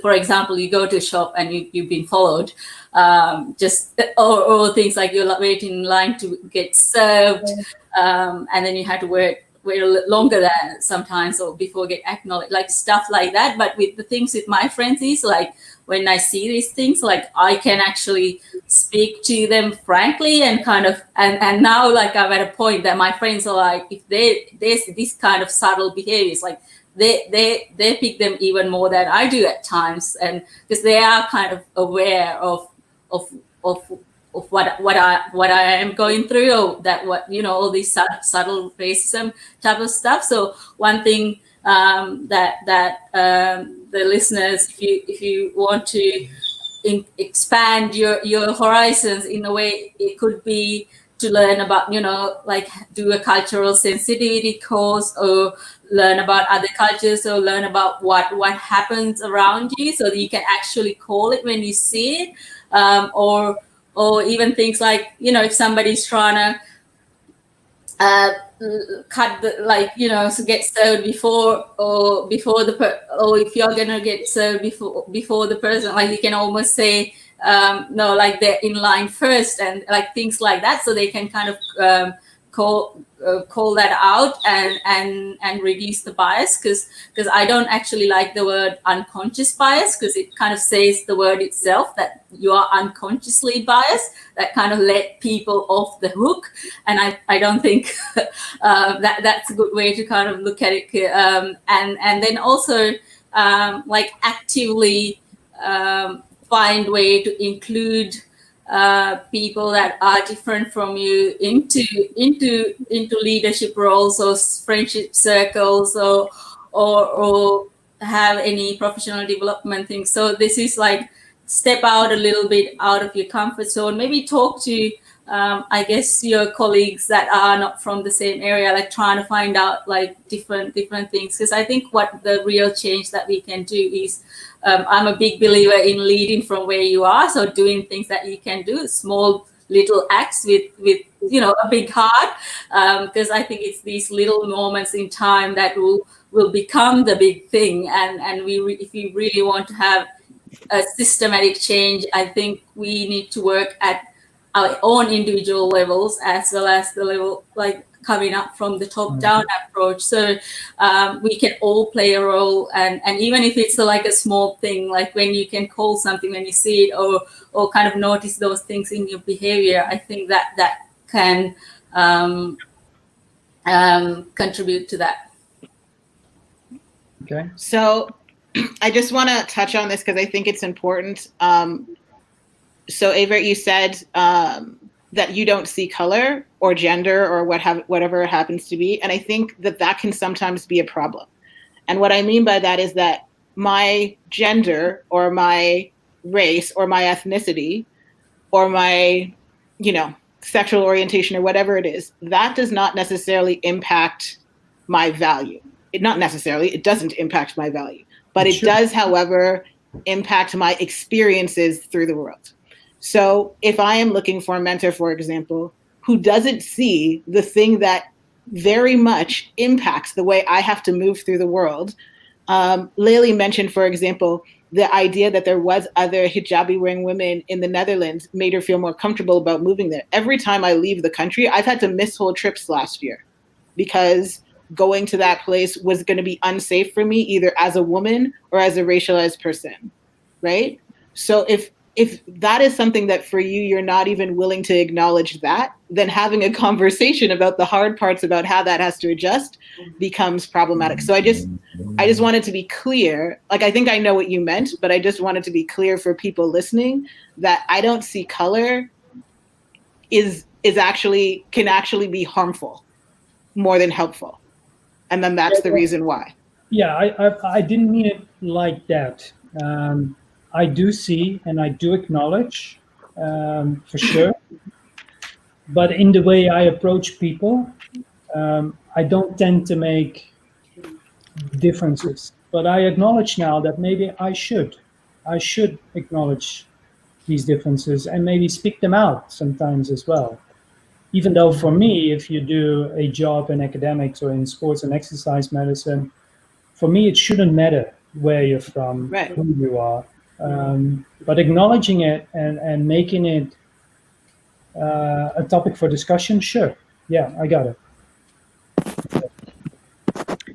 S2: for example, you go to a shop and you've been followed, or things like you're waiting in line to get served, and then you had to wait a little longer than sometimes, or before get acknowledged, like stuff like that. But with the things with my friends is like, when I see these things, like I can actually speak to them frankly, and kind of, and now like I'm at a point that my friends are like, if there's this kind of subtle behaviors, like they pick them even more than I do at times, and because they are kind of aware of what I am going through, or that all these subtle racism type of stuff. So one thing that the listeners, if you want to expand your horizons in a way, it could be to learn about, like do a cultural sensitivity course, or learn about other cultures, or learn about what happens around you, so that you can actually call it when you see it, or even things like, if somebody's trying to cut the, like, you know, so get served before or if you're gonna get served before the person, like you can almost say no, like they're in line first, and like things like that, so they can kind of call that out and reduce the bias, because I don't actually like the word unconscious bias, because it kind of says the word itself that you are unconsciously biased, that kind of let people off the hook, and I don't think that's a good way to kind of look at it, and then also like actively find way to include people that are different from you into leadership roles or friendship circles, or have any professional development things. So this is like step out a little bit out of your comfort zone, maybe talk to I guess your colleagues that are not from the same area, like trying to find out like different things, because I think what the real change that we can do is I'm a big believer in leading from where you are, so doing things that you can do, small little acts with you know, a big heart, because I think it's these little moments in time that will become the big thing, and if we really want to have a systematic change, I think we need to work at our own individual levels as well as the level like coming up from the top down approach. So we can all play a role, and even if it's like a small thing, like when you can call something when you see it, or kind of notice those things in your behavior, I think that can contribute to that.
S1: Okay.
S4: So I just want to touch on this because I think it's important. So Avert, you said that you don't see color or gender or whatever it happens to be. And I think that can sometimes be a problem. And what I mean by that is that my gender or my race or my ethnicity or my, you know, sexual orientation or whatever it is, that does not necessarily impact my value. It doesn't impact my value, but it does, however, impact my experiences through the world. So if I am looking for a mentor, for example, who doesn't see the thing that very much impacts the way I have to move through the world, Layli mentioned, for example, the idea that there was other hijabi wearing women in the Netherlands made her feel more comfortable about moving there. Every time I leave the country, I've had to miss whole trips last year because going to that place was going to be unsafe for me, either as a woman or as a racialized person, right? So if that is something that for you, you're not even willing to acknowledge that, then having a conversation about the hard parts about how that has to adjust becomes problematic. So I just wanted to be clear, like, I think I know what you meant, but I just wanted to be clear for people listening that I don't see color can actually be harmful more than helpful. And then that's the reason why.
S1: Yeah, I didn't mean it like that. I do see and I do acknowledge, for sure. But in the way I approach people, I don't tend to make differences. But I acknowledge now that maybe I should acknowledge these differences and maybe speak them out sometimes as well. Even though for me, if you do a job in academics or in sports and exercise medicine, for me, it shouldn't matter where you're from, right, who you are. But acknowledging it and making it a topic for discussion, sure. Yeah, I got it.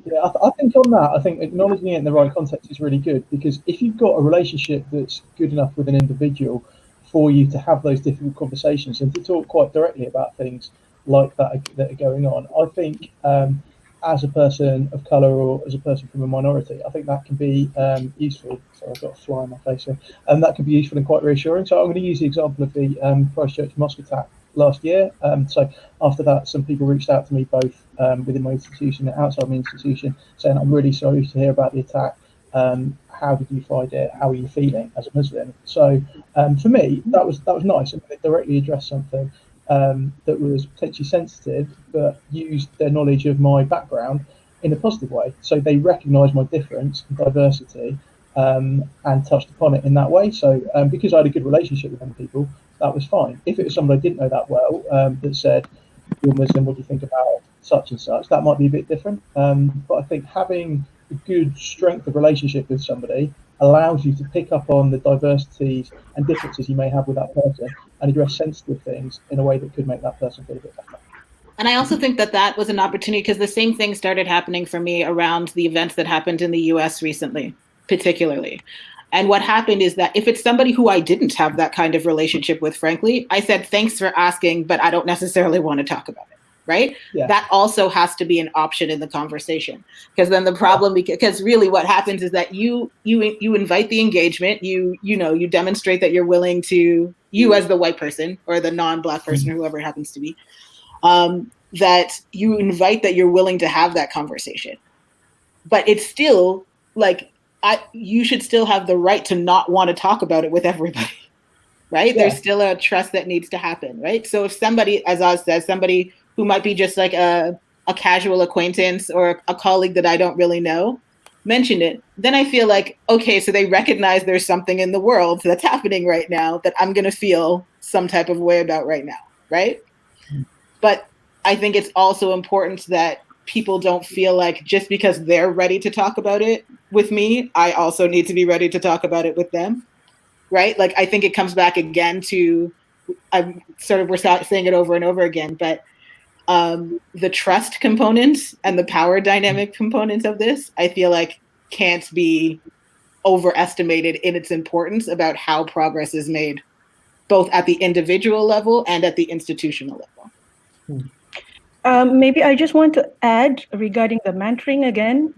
S3: Yeah, I think on that, I think acknowledging it in the right context is really good, because if you've got a relationship that's good enough with an individual for you to have those difficult conversations and to talk quite directly about things like that are going on, I think as a person of colour or as a person from a minority, I think that can be useful. So I've got a fly in my face here, and that can be useful and quite reassuring. So I'm going to use the example of the Christchurch mosque attack last year. So after that, some people reached out to me both within my institution and outside my institution, saying, "I'm really sorry to hear about the attack. How did you find it? How are you feeling as a Muslim?" So for me, that was nice, and they directly addressed something that was potentially sensitive, but used their knowledge of my background in a positive way. So they recognised my difference and diversity and touched upon it in that way. So because I had a good relationship with them people, that was fine. If it was somebody I didn't know that well that said, you're Muslim, what do you think about such and such? That might be a bit different. But I think having a good strength of relationship with somebody allows you to pick up on the diversities and differences you may have with that person and address sensitive things in a way that could make that person feel a bit better.
S4: And I also think that that was an opportunity because the same thing started happening for me around the events that happened in the US recently, particularly. And what happened is that if it's somebody who I didn't have that kind of relationship with, frankly, I said, thanks for asking, but I don't necessarily want to talk about it. Right?
S3: Yeah.
S4: That also has to be an option in the conversation, because then the problem, because really what happens is that you invite the engagement, you demonstrate that you're willing to, you as the white person or the non-Black person, or whoever it happens to be, that you invite that you're willing to have that conversation. But it's still like, you should still have the right to not want to talk about it with everybody, right? Yeah. There's still a trust that needs to happen, right? So if somebody, as Oz says, somebody who might be just like a casual acquaintance or a colleague that I don't really know mentioned it, then I feel like, okay, so they recognize there's something in the world that's happening right now that I'm going to feel some type of way about right now, right? But I think it's also important that people don't feel like just because they're ready to talk about it with me, I also need to be ready to talk about it with them, right? Like, I think it comes back again to, we're saying it over and over again, but the trust component and the power dynamic component of this, I feel like can't be overestimated in its importance about how progress is made, both at the individual level and at the institutional level.
S5: Maybe I just want to add regarding the mentoring again,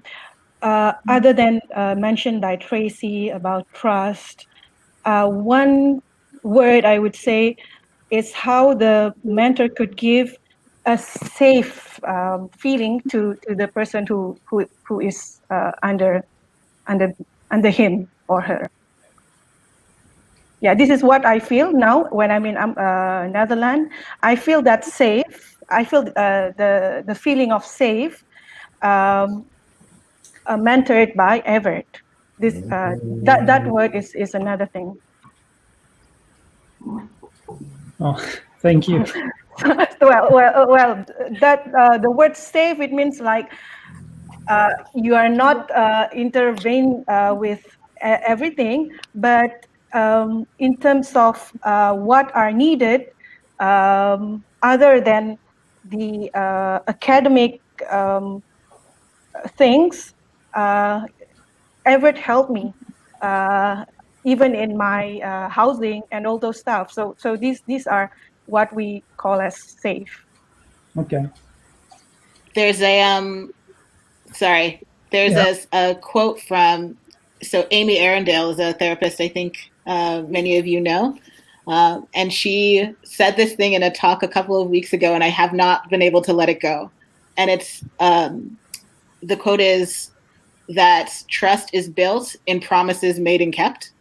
S5: other than mentioned by Tracy about trust, one word I would say is how the mentor could give a safe feeling to the person who is under him or her. Yeah, this is what I feel now when I'm in Netherlands. I feel that safe. I feel the feeling of safe, mentored by Everett. This that word is another thing.
S1: Oh, thank you.
S5: well, that the word safe, it means like you are not intervene with everything, but in terms of what are needed, other than the academic things, Everett helped me even in my housing and all those stuff. So these are what we call as safe.
S1: Okay.
S4: There's a a quote from, so Amy Arundel is a therapist, I think many of you know. And she said this thing in a talk a couple of weeks ago, and I have not been able to let it go. And it's, the quote is that trust is built in promises made and kept.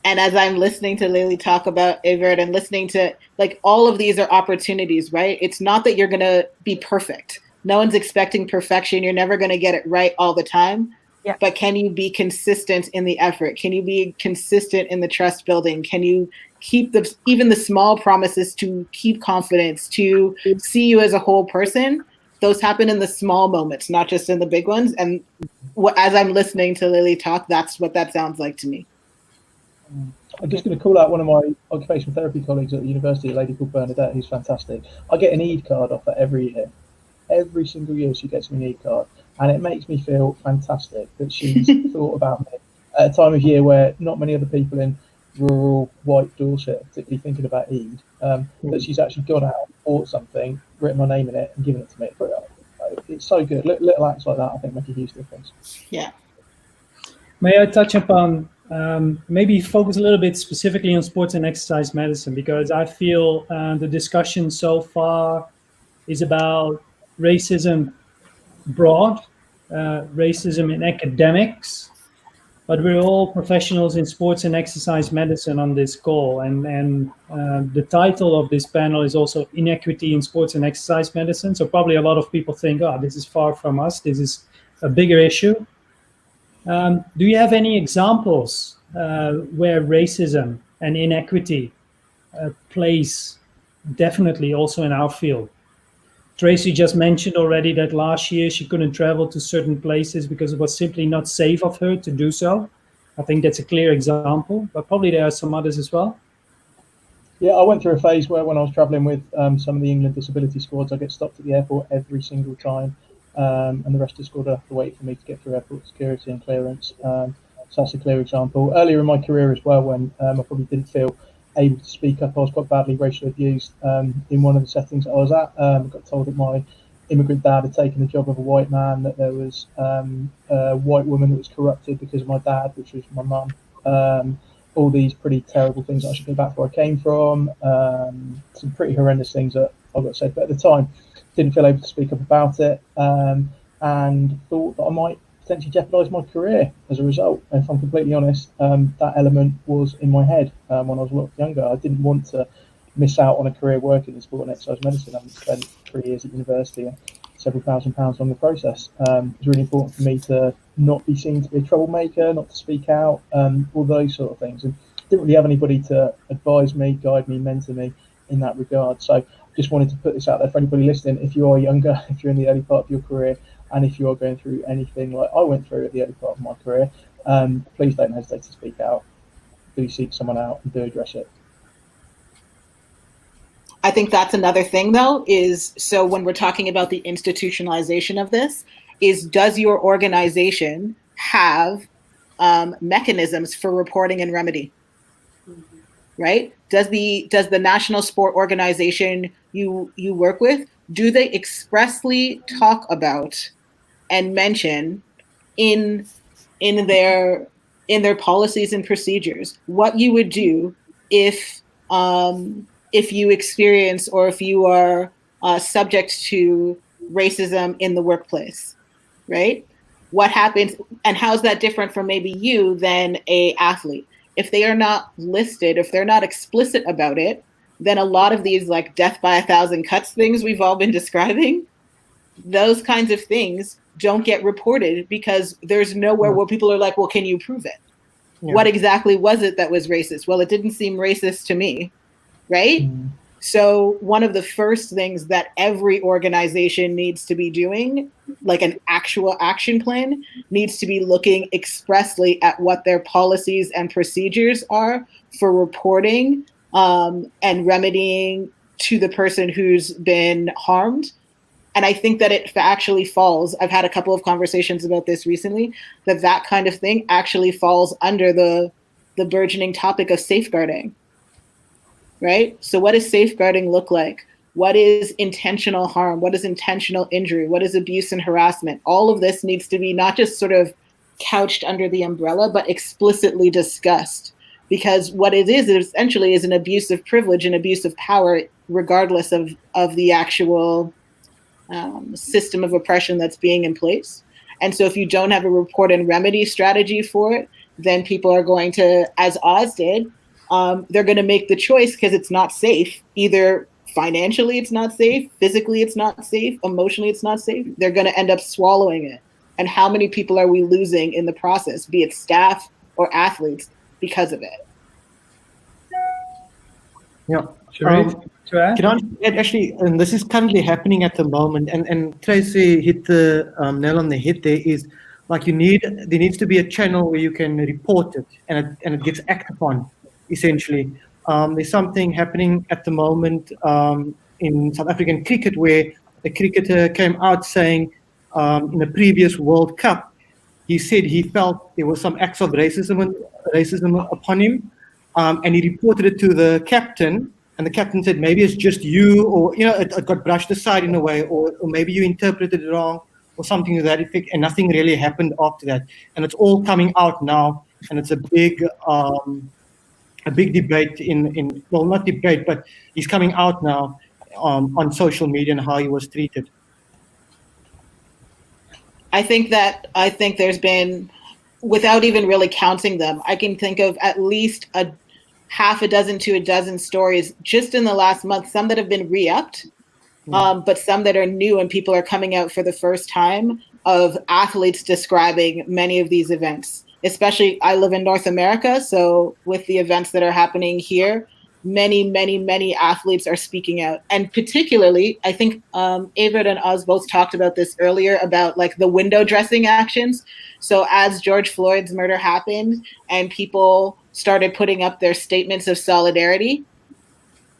S4: And as I'm listening to Lily talk about Everett and listening to, like, all of these are opportunities, right? It's not that you're going to be perfect. No one's expecting perfection. You're never going to get it right all the time.
S5: Yeah.
S4: But can you be consistent in the effort? Can you be consistent in the trust building? Can you keep even the small promises to keep confidence, to see you as a whole person? Those happen in the small moments, not just in the big ones. And as I'm listening to Lily talk, that's what that sounds like to me.
S3: I'm just going to call out one of my occupational therapy colleagues at the university, a lady called Bernadette, who's fantastic. I get an Eid card off her every year. Every single year she gets me an Eid card. And it makes me feel fantastic that she's thought about me at a time of year where not many other people in rural white Dorset are particularly thinking about Eid, that she's actually gone out, bought something, written my name in it and given it to me. It's so good. Little acts like that, I think, make a huge difference.
S4: Yeah.
S1: May I touch upon, maybe focus a little bit specifically on sports and exercise medicine, because I feel the discussion so far is about racism broad, racism in academics, but we're all professionals in sports and exercise medicine on this call. And the title of this panel is also Inequity in Sports and Exercise Medicine. So probably a lot of people think, oh, this is far from us. This is a bigger issue. Do you have any examples where racism and inequity plays definitely also in our field Tracy just mentioned already that last year she couldn't travel to certain places because it was simply not safe of her to do so. I think that's a clear example, but probably there are some others as well.
S3: Yeah, I went through a phase where when I was travelling with some of the England disability squads, I get stopped at the airport every single time, and the rest of the squad have to wait for me to get through airport security and clearance. So that's a clear example. Earlier in my career as well, when I probably didn't feel able to speak up, I was quite badly racially abused in one of the settings I was at. I got told that my immigrant dad had taken the job of a white man, that there was a white woman that was corrupted because of my dad, which was my mum. All these pretty terrible things that I should go back where I came from. Some pretty horrendous things that I got said, but at the time, didn't feel able to speak up about it, and thought that I might potentially jeopardise my career as a result. And if I'm completely honest, that element was in my head when I was a lot younger. I didn't want to miss out on a career working in sport and exercise medicine. I spent 3 years at university and several £1,000s on the process. It was really important for me to not be seen to be a troublemaker, not to speak out, all those sort of things. And didn't really have anybody to advise me, guide me, mentor me in that regard. So just wanted to put this out there for anybody listening. If you are younger, if you're in the early part of your career, and if you are going through anything like I went through at the early part of my career, please don't hesitate to speak out. Do seek someone out and do address it.
S4: I think that's another thing, though, is so when we're talking about the institutionalization of this, is does your organization have mechanisms for reporting and remedy? Right? Does the national sport organization you work with, do they expressly talk about and mention in their policies and procedures what you would do if you experience or if you are subject to racism in the workplace, right? What happens and how is that different from maybe you than a athlete? If they are not listed, if they're not explicit about it, then a lot of these like death by 1,000 cuts things we've all been describing, those kinds of things don't get reported because there's nowhere where people are like, well, can you prove it? Yeah. What exactly was it that was racist? Well, it didn't seem racist to me. Right? So one of the first things that every organization needs to be doing, like an actual action plan, needs to be looking expressly at what their policies and procedures are for reporting and remedying to the person who's been harmed. And I think that it actually falls, I've had a couple of conversations about this recently, that kind of thing actually falls under the burgeoning topic of safeguarding. Right? So what does safeguarding look like? What is intentional harm? What is intentional injury? What is abuse and harassment? All of this needs to be not just sort of couched under the umbrella, but explicitly discussed. Because what it is essentially is an abuse of privilege and abuse of power, regardless of the actual system of oppression that's being in place. And so if you don't have a report and remedy strategy for it, then people are going to, as Oz did, they're going to make the choice because it's not safe. Either financially it's not safe, physically it's not safe, emotionally it's not safe. They're going to end up swallowing it. And how many people are we losing in the process, be it staff or athletes, because of it?
S6: Yeah.
S1: Can
S6: I actually, and this is currently happening at the moment, and Tracy hit the nail on the head there, is like there needs to be a channel where you can report it and it gets acted upon. Essentially, there's something happening at the moment in South African cricket where a cricketer came out saying in a previous World Cup, he said he felt there was some acts of racism upon him, and he reported it to the captain, and the captain said maybe it's just you, or it got brushed aside in a way, or maybe you interpreted it wrong, or something to that effect, and nothing really happened after that, and it's all coming out now, and it's a big debate well, not debate, but he's coming out now on social media and how he was treated.
S4: I think there's been, without even really counting them, I can think of at least a half a dozen to a dozen stories just in the last month, some that have been re-upped, but some that are new and people are coming out for the first time, of athletes describing many of these events. Especially, I live in North America, so with the events that are happening here, many athletes are speaking out. And particularly, I think Avert and Oz both talked about this earlier about like the window dressing actions. So as George Floyd's murder happened and people started putting up their statements of solidarity,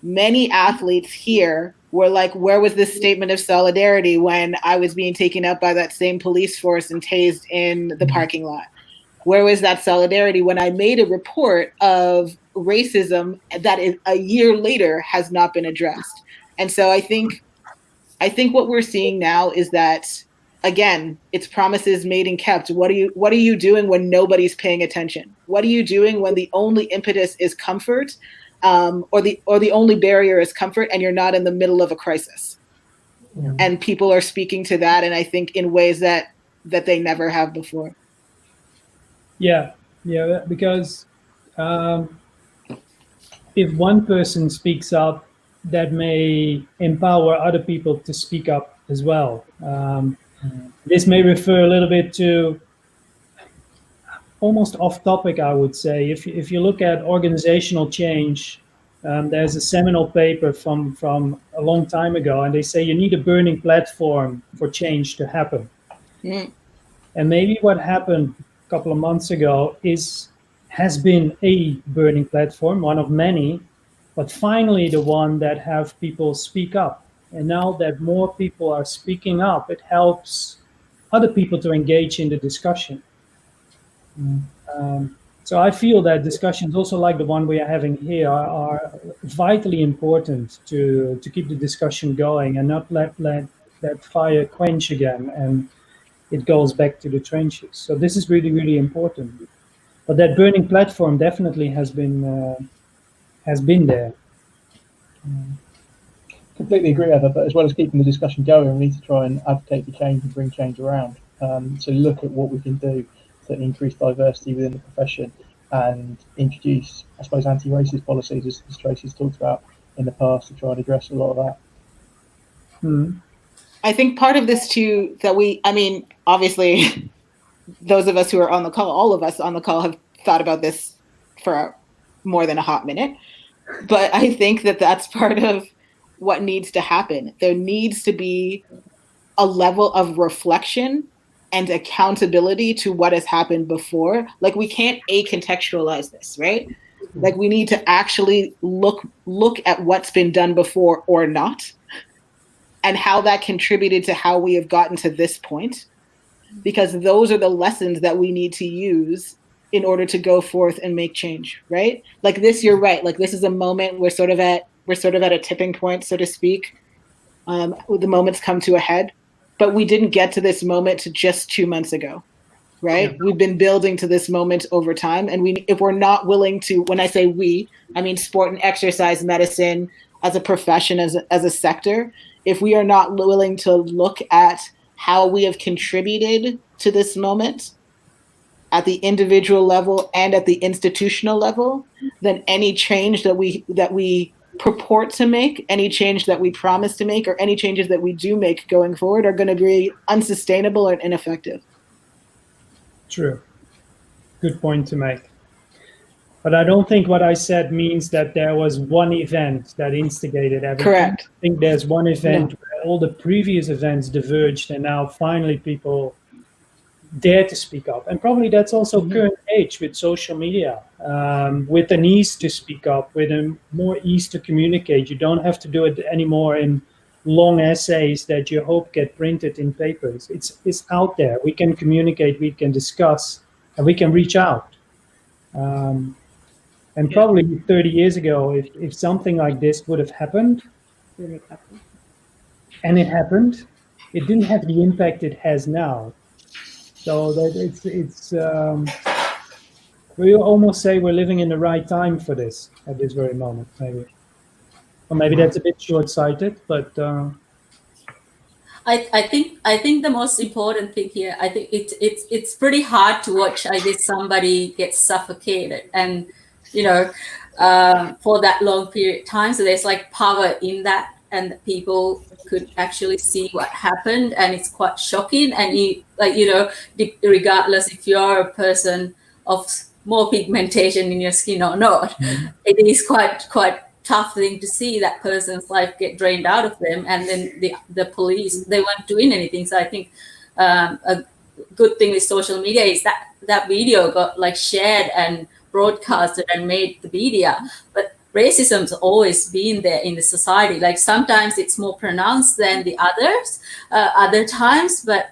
S4: many athletes here were like, where was this statement of solidarity when I was being taken up by that same police force and tased in the parking lot? Where was that solidarity when I made a report of racism that is a year later has not been addressed? And so I think what we're seeing now is that, again, it's promises made and kept. What are you doing when nobody's paying attention? What are you doing when the only impetus is comfort, or the only barrier is comfort, and you're not in the middle of a crisis? Yeah. And people are speaking to that, and I think in ways that they never have before.
S1: Yeah, because if one person speaks up, that may empower other people to speak up as well. This may refer a little bit to almost off topic, I would say. If you look at organizational change, there's a seminal paper from a long time ago, and they say you need a burning platform for change to happen. Mm. And maybe what happened a couple of months ago has been a burning platform, one of many, but finally the one that have people speak up. And now that more people are speaking up, it helps other people to engage in the discussion. So I feel that discussions, also like the one we are having here, are vitally important to keep the discussion going and not let that fire quench again and it goes back to the trenches. So this is really, really important. But that burning platform definitely has been there.
S3: Completely agree with that, but as well as keeping the discussion going, we need to try and advocate for change and bring change around. So look at what we can do to increase diversity within the profession and introduce, I suppose, anti-racist policies, as Tracy's talked about in the past, to try and address a lot of that.
S4: Mm-hmm. I think part of this too, obviously, those of us who are on the call, all of us on the call have thought about this for more than a hot minute. But I think that that's part of what needs to happen. There needs to be a level of reflection and accountability to what has happened before. Like, we can't acontextualize this, right? Like, we need to actually look at what's been done before or not, and how that contributed to how we have gotten to this point, because those are the lessons that we need to use in order to go forth and make change, right? Like this, you're right. Like, this is a moment we're sort of at a tipping point, so to speak. The moment's come to a head, but we didn't get to this moment just 2 months ago, right? Yeah. We've been building to this moment over time, and if we're not willing to, when I say we, I mean sport and exercise medicine as a profession, as a sector. If we are not willing to look at how we have contributed to this moment at the individual level and at the institutional level, then any change that we purport to make, any change that we promise to make, or any changes that we do make going forward are going to be unsustainable and ineffective.
S1: True. Good point to make. But I don't think what I said means that there was one event that instigated everything.
S4: Correct.
S1: I think there's one event where all the previous events diverged, and now finally people dare to speak up. And probably that's also current age with social media, with an ease to speak up, with a more ease to communicate. You don't have to do it anymore in long essays that you hope get printed in papers. It's out there. We can communicate, we can discuss, and we can reach out. And probably 30 years ago, if something like this would have happened, and it happened, it didn't have the impact it has now. So that we almost say we're living in the right time for this at this very moment, maybe. Or maybe that's a bit short-sighted, but
S2: I think the most important thing here, I think it's pretty hard to watch, I guess, somebody get suffocated and for that long period of time. So there's like power in that, and people could actually see what happened, and it's quite shocking. And regardless if you're a person of more pigmentation in your skin or not, it is quite tough thing to see that person's life get drained out of them, and then the police, they weren't doing anything. So I think a good thing with social media is that that video got like shared and broadcasted and made the media. But racism's always been there in the society. Like sometimes it's more pronounced than the other times, but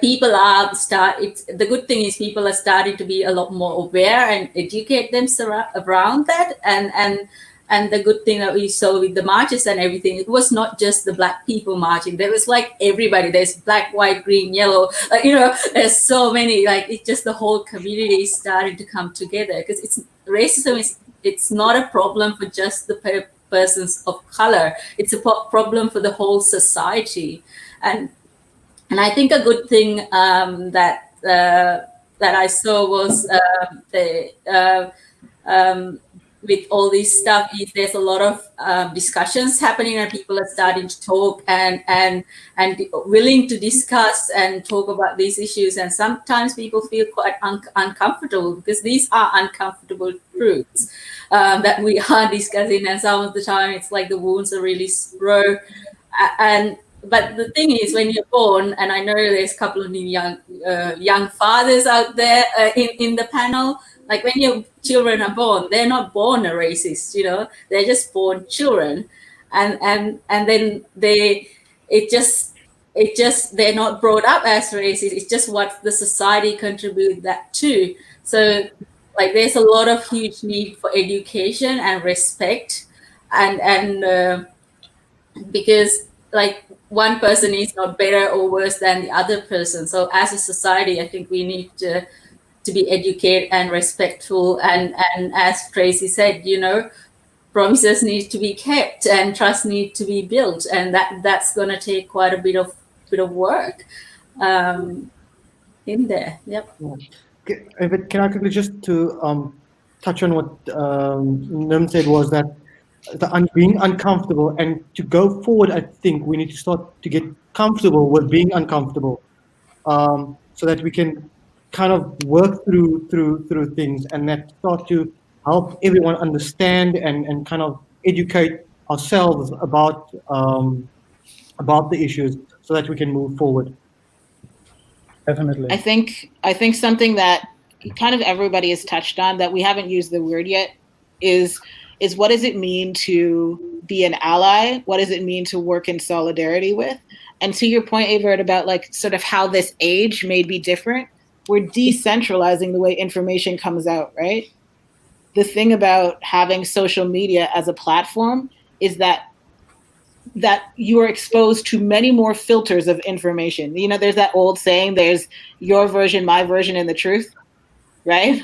S2: people are the good thing is people are starting to be a lot more aware and educate themselves around that. And the good thing that we saw with the marches and everything, it was not just the Black people marching. There was like everybody. There's black, white, green, yellow. There's so many. Like it's just the whole community is starting to come together, because it's not a problem for just the persons of color. It's a problem for the whole society. And I think a good thing that I saw was with all this stuff is there's a lot of discussions happening, and people are starting to talk and willing to discuss and talk about these issues. And sometimes people feel quite uncomfortable, because these are uncomfortable truths that we are discussing. And some of the time it's like the wounds are really raw. But the thing is, when you're born, and I know there's a couple of young fathers out there in the panel, like when your children are born, they're not born a racist, they're just born children, and then they're not brought up as racist. It's just what the society contributes that to. So like there's a lot of huge need for education and respect, and because like one person is not better or worse than the other person. So as a society, I think we need to be educated and respectful. And as Tracy said, promises need to be kept and trust need to be built. And that's going to take quite a bit of work in there. Yep.
S6: Okay, but can I quickly just to touch on what Nim said, was that being uncomfortable, and to go forward, I think we need to start to get comfortable with being uncomfortable, so that we can kind of work through things, and that start to help everyone understand and kind of educate ourselves about the issues, so that we can move forward.
S1: Definitely.
S4: I think something that kind of everybody has touched on that we haven't used the word yet is what does it mean to be an ally? What does it mean to work in solidarity with? And to your point, Avert, about like sort of how this age may be different, we're decentralizing the way information comes out, right? The thing about having social media as a platform is that you are exposed to many more filters of information. There's that old saying, there's your version, my version, and the truth, right?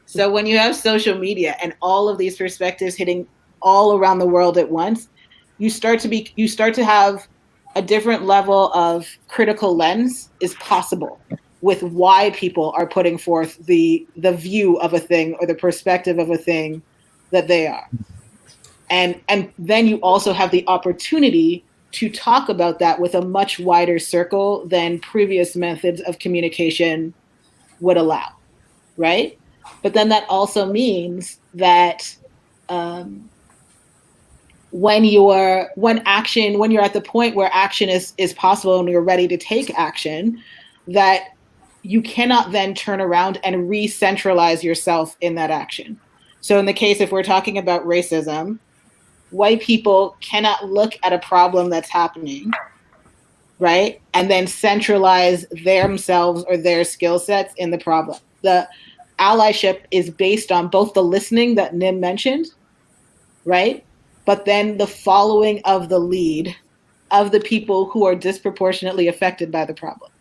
S4: So when you have social media and all of these perspectives hitting all around the world at once, you start to have a different level of critical lens is possible with why people are putting forth the view of a thing or the perspective of a thing that they are. And then you also have the opportunity to talk about that with a much wider circle than previous methods of communication would allow, right? But then that also means that when you're at the point where action is possible and you're ready to take action, that you cannot then turn around and re-centralize yourself in that action. So in the case, if we're talking about racism, white people cannot look at a problem that's happening, right, and then centralize themselves or their skill sets in the problem. The allyship is based on both the listening that Nim mentioned, right, but then the following of the lead of the people who are disproportionately affected by the problem,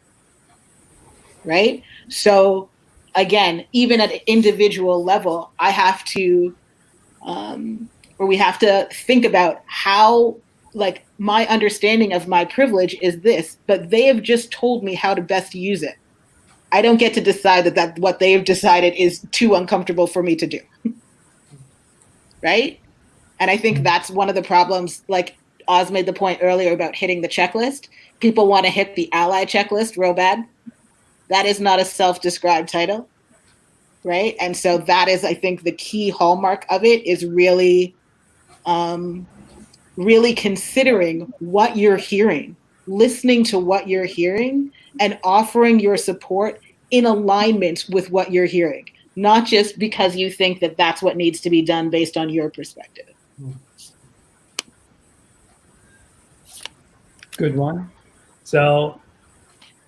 S4: right? So again, even at an individual level, I have to, or we have to think about how, like, my understanding of my privilege is this, but they have just told me how to best use it. I don't get to decide that what they've decided is too uncomfortable for me to do, right? And I think that's one of the problems, like Oz made the point earlier about hitting the checklist. People want to hit the ally checklist real bad. That is not a self-described title. right? And so that is, I think, the key hallmark of it is really, really considering what you're hearing, listening to what you're hearing, and offering your support in alignment with what you're hearing, not just because you think that that's what needs to be done based on your perspective.
S1: Good one. So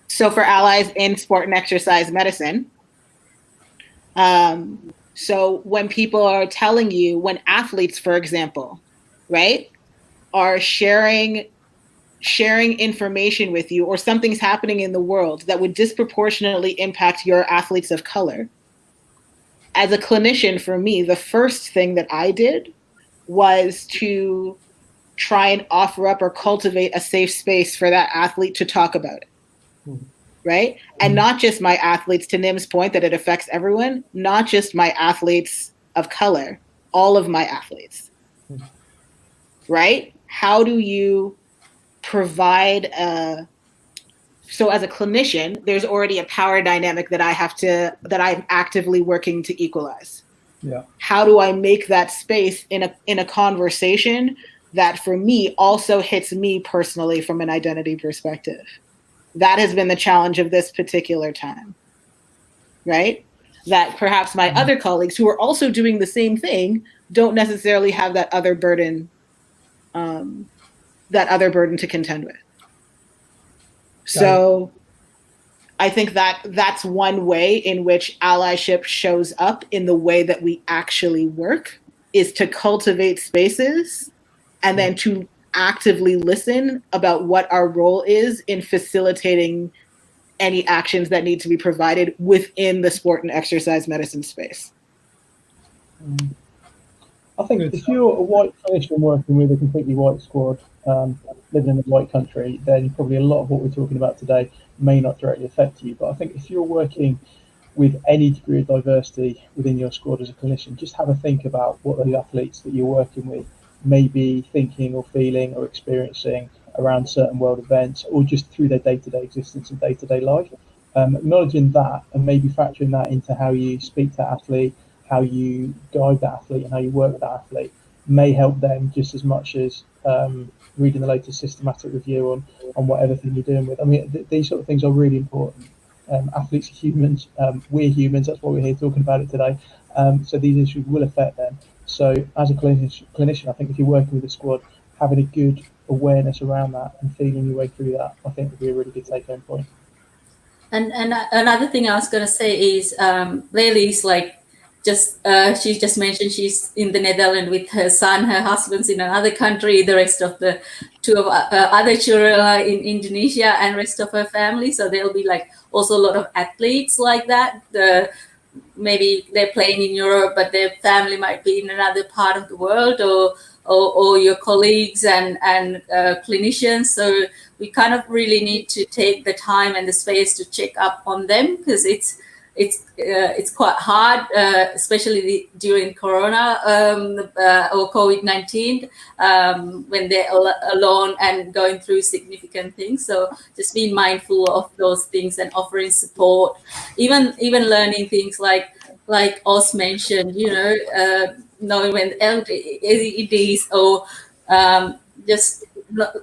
S4: for allies in sport and exercise medicine, so when people are telling you, when athletes, for example, right, are sharing information with you, or something's happening in the world that would disproportionately impact your athletes of color, as a clinician, for me, the first thing that I did was to try and offer up or cultivate a safe space for that athlete to talk about it. Right? And not just my athletes, to Nim's point that it affects everyone, not just my athletes of color, all of my athletes. Right? How do you provide so as a clinician, there's already a power dynamic that I'm actively working to equalize.
S1: yeah.
S4: How do I make that space in a conversation that for me also hits me personally from an identity perspective? That has been the challenge of this particular time, right? That perhaps my other colleagues who are also doing the same thing don't necessarily have that other burden to contend with. So I think that that's one way in which allyship shows up in the way that we actually work, is to cultivate spaces and then to actively listen about what our role is in facilitating any actions that need to be provided within the sport and exercise medicine space.
S3: I think if you're a white clinician working with a completely white squad, living in a white country, then probably a lot of what we're talking about today may not directly affect you. But I think if you're working with any degree of diversity within your squad as a clinician, just have a think about what those athletes that you're working with may be thinking or feeling or experiencing around certain world events, or just through their day-to-day existence and day-to-day life. Acknowledging that and maybe factoring that into how you speak to that athlete, how you guide that athlete, and how you work with that athlete may help them just as much as reading the latest systematic review on whatever thing you're doing with. I mean, these sort of things are really important. Athletes are humans. We're humans. That's why we're here talking about it today. So these issues will affect them. So as a clinician, I think if you're working with a squad, having a good awareness around that and feeling your way through that, I think would be a really good take-home point.
S2: And another thing I was going to say is Layli's like, she just mentioned she's in the Netherlands with her son. Her husband's in another country. The rest of the two of other children are in Indonesia, and rest of her family. So there'll be like also a lot of athletes like that. Maybe they're playing in Europe, but their family might be in another part of the world, or your colleagues and clinicians. So we kind of really need to take the time and the space to check up on them, because it's quite hard, especially during Corona or COVID-19, when they're alone and going through significant things. So just being mindful of those things and offering support, even learning things like Oz mentioned, knowing when it is, or just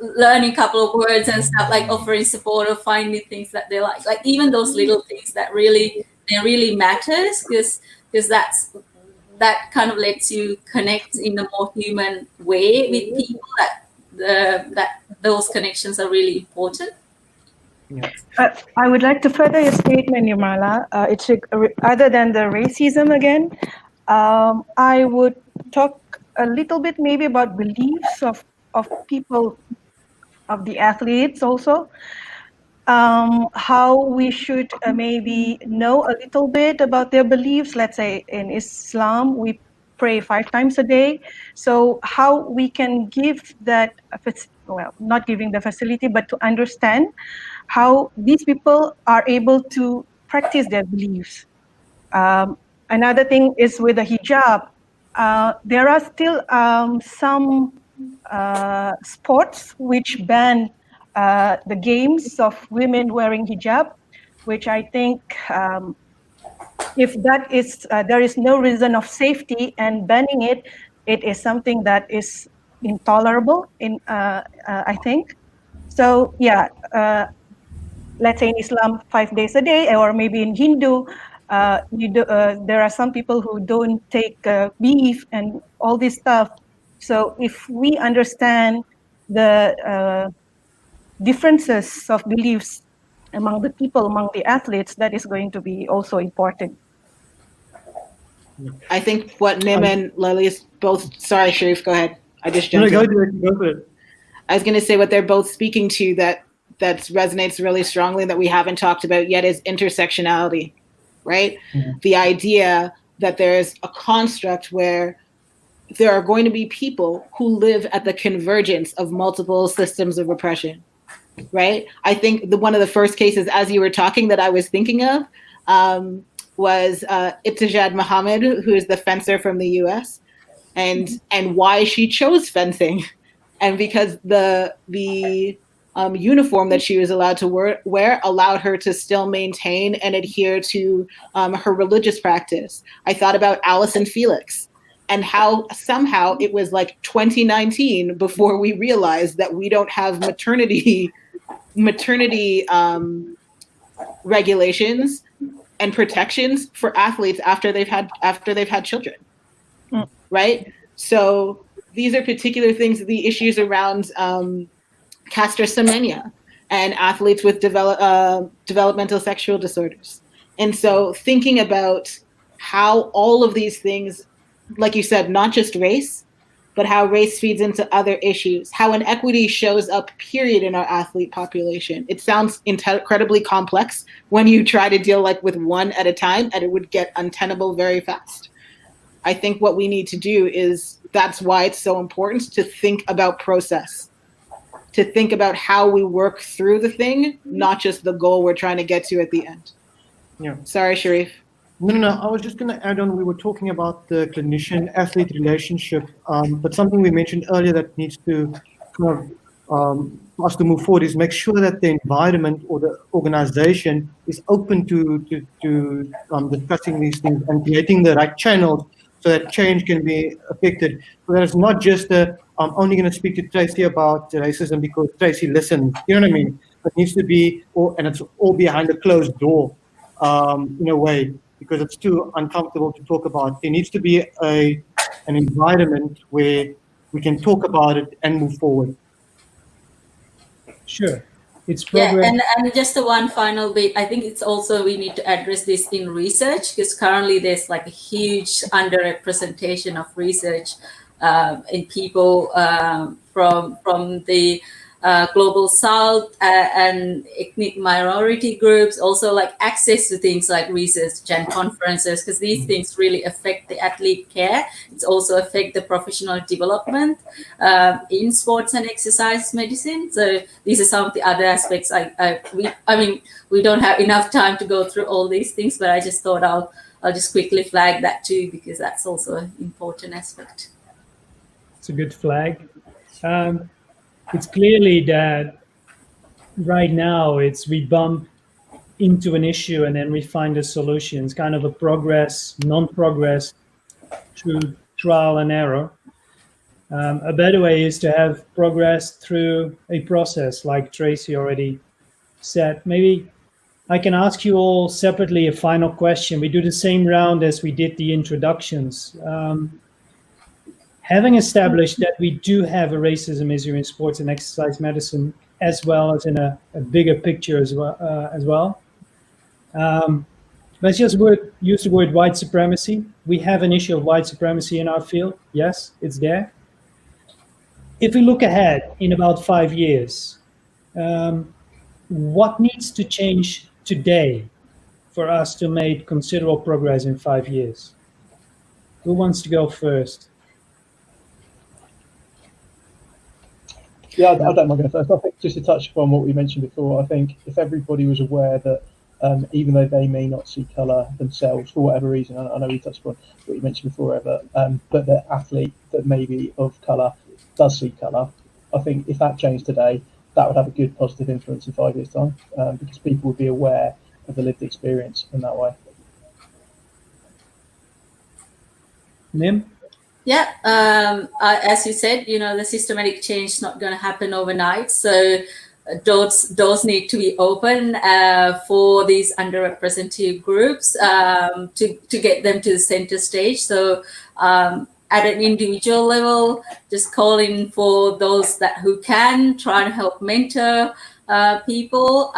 S2: learning a couple of words and stuff, like offering support or finding things that they like even those little things that really matters, because that kind of lets you connect in a more human way with people, that those connections are really important.
S5: I would like to further your statement, Yamala. It's other than the racism again, I would talk a little bit maybe about beliefs of people, of the athletes also. How we should maybe know a little bit about their beliefs. Let's say in Islam, we pray 5 times a day. So how we can give that, well, not giving the facility, but to understand how these people are able to practice their beliefs. Another thing is with the hijab. There are still some sports which ban the games of women wearing hijab, which I think if that is there is no reason of safety, and banning it, it is something that is intolerable in I think. So yeah, let's say in Islam 5 days a day, or maybe in Hindu, there are some people who don't take beef and all this stuff. So if we understand the differences of beliefs among the people, among the athletes, that is going to be also important.
S4: I think what Nim and Lily is both, sorry, Sharif, go ahead. I just
S6: No,
S4: jumped in.
S6: go for it.
S4: I was going to say what they're both speaking to that resonates really strongly that we haven't talked about yet is intersectionality, right?
S6: Mhm.
S4: The idea that there's a construct where there are going to be people who live at the convergence of multiple systems of repression, right? I think one of the first cases, as you were talking, that I was thinking of was Ittijad Muhammad, who is the fencer from the US, and why she chose fencing. And because the uniform that she was allowed to wear allowed her to still maintain and adhere to her religious practice. I thought about Alison Felix and how somehow it was like 2019 before we realized that we don't have maternity regulations and protections for athletes after they've had children, right? So these are particular things, the issues around castrosomania and athletes with developmental sexual disorders. And so thinking about how all of these things, like you said, not just race, but how race feeds into other issues, how inequity shows up, period, in our athlete population. It sounds incredibly complex when you try to deal like with one at a time, and it would get untenable very fast. I think what we need to do is, that's why it's so important to think about process, to think about how we work through the thing, not just the goal we're trying to get to at the end.
S6: Yeah.
S4: Sorry, Sharif.
S6: No. I was just going to add on, we were talking about the clinician-athlete relationship, but something we mentioned earlier that needs to kind of, for us to move forward is make sure that the environment or the organization is open to discussing these things and creating the right channels so that change can be affected. So that it's not just I'm only going to speak to Tracy about racism because Tracy listens. You know what I mean? It needs to be, and it's all behind a closed door in a way, because it's too uncomfortable to talk about. There needs to be an environment where we can talk about it and move forward.
S1: Sure. It's progress.
S2: Yeah, and just the one final bit, I think it's also, we need to address this in research, because currently there's like a huge underrepresentation of research in people from the global south and ethnic minority groups, also like access to things like research and conferences, because these things really affect the athlete care. It's also affect the professional development in sports and exercise medicine. So these are some of the other aspects. We don't have enough time to go through all these things, but I just thought I'll just quickly flag that too, because that's also an important aspect.
S1: It's a good flag. It's clearly that right now we bump into an issue and then we find a solution. It's kind of a progress, non-progress through trial and error. A better way is to have progress through a process, like Tracy already said. Maybe I can ask you all separately a final question. We do the same round as we did the introductions. Having established that we do have a racism issue in sports and exercise medicine, as well as in a bigger picture as well. Let's just use the word white supremacy. We have an issue of white supremacy in our field. Yes, it's there. If we look ahead in about 5 years, what needs to change today for us to make considerable progress in 5 years? Who wants to go first?
S3: Yeah, I don't mind going first. I think just to touch upon what we mentioned before, I think if everybody was aware that even though they may not see colour themselves for whatever reason, I know we touched upon what you mentioned before, but the athlete that may be of colour does see colour, I think if that changed today, that would have a good positive influence in 5 years' time, because people would be aware of the lived experience in that way.
S1: Nim?
S2: Yeah, as you said, the systematic change is not going to happen overnight. So doors need to be open for these underrepresented groups to get them to the center stage. So at an individual level, just calling for those who can, try to help mentor people.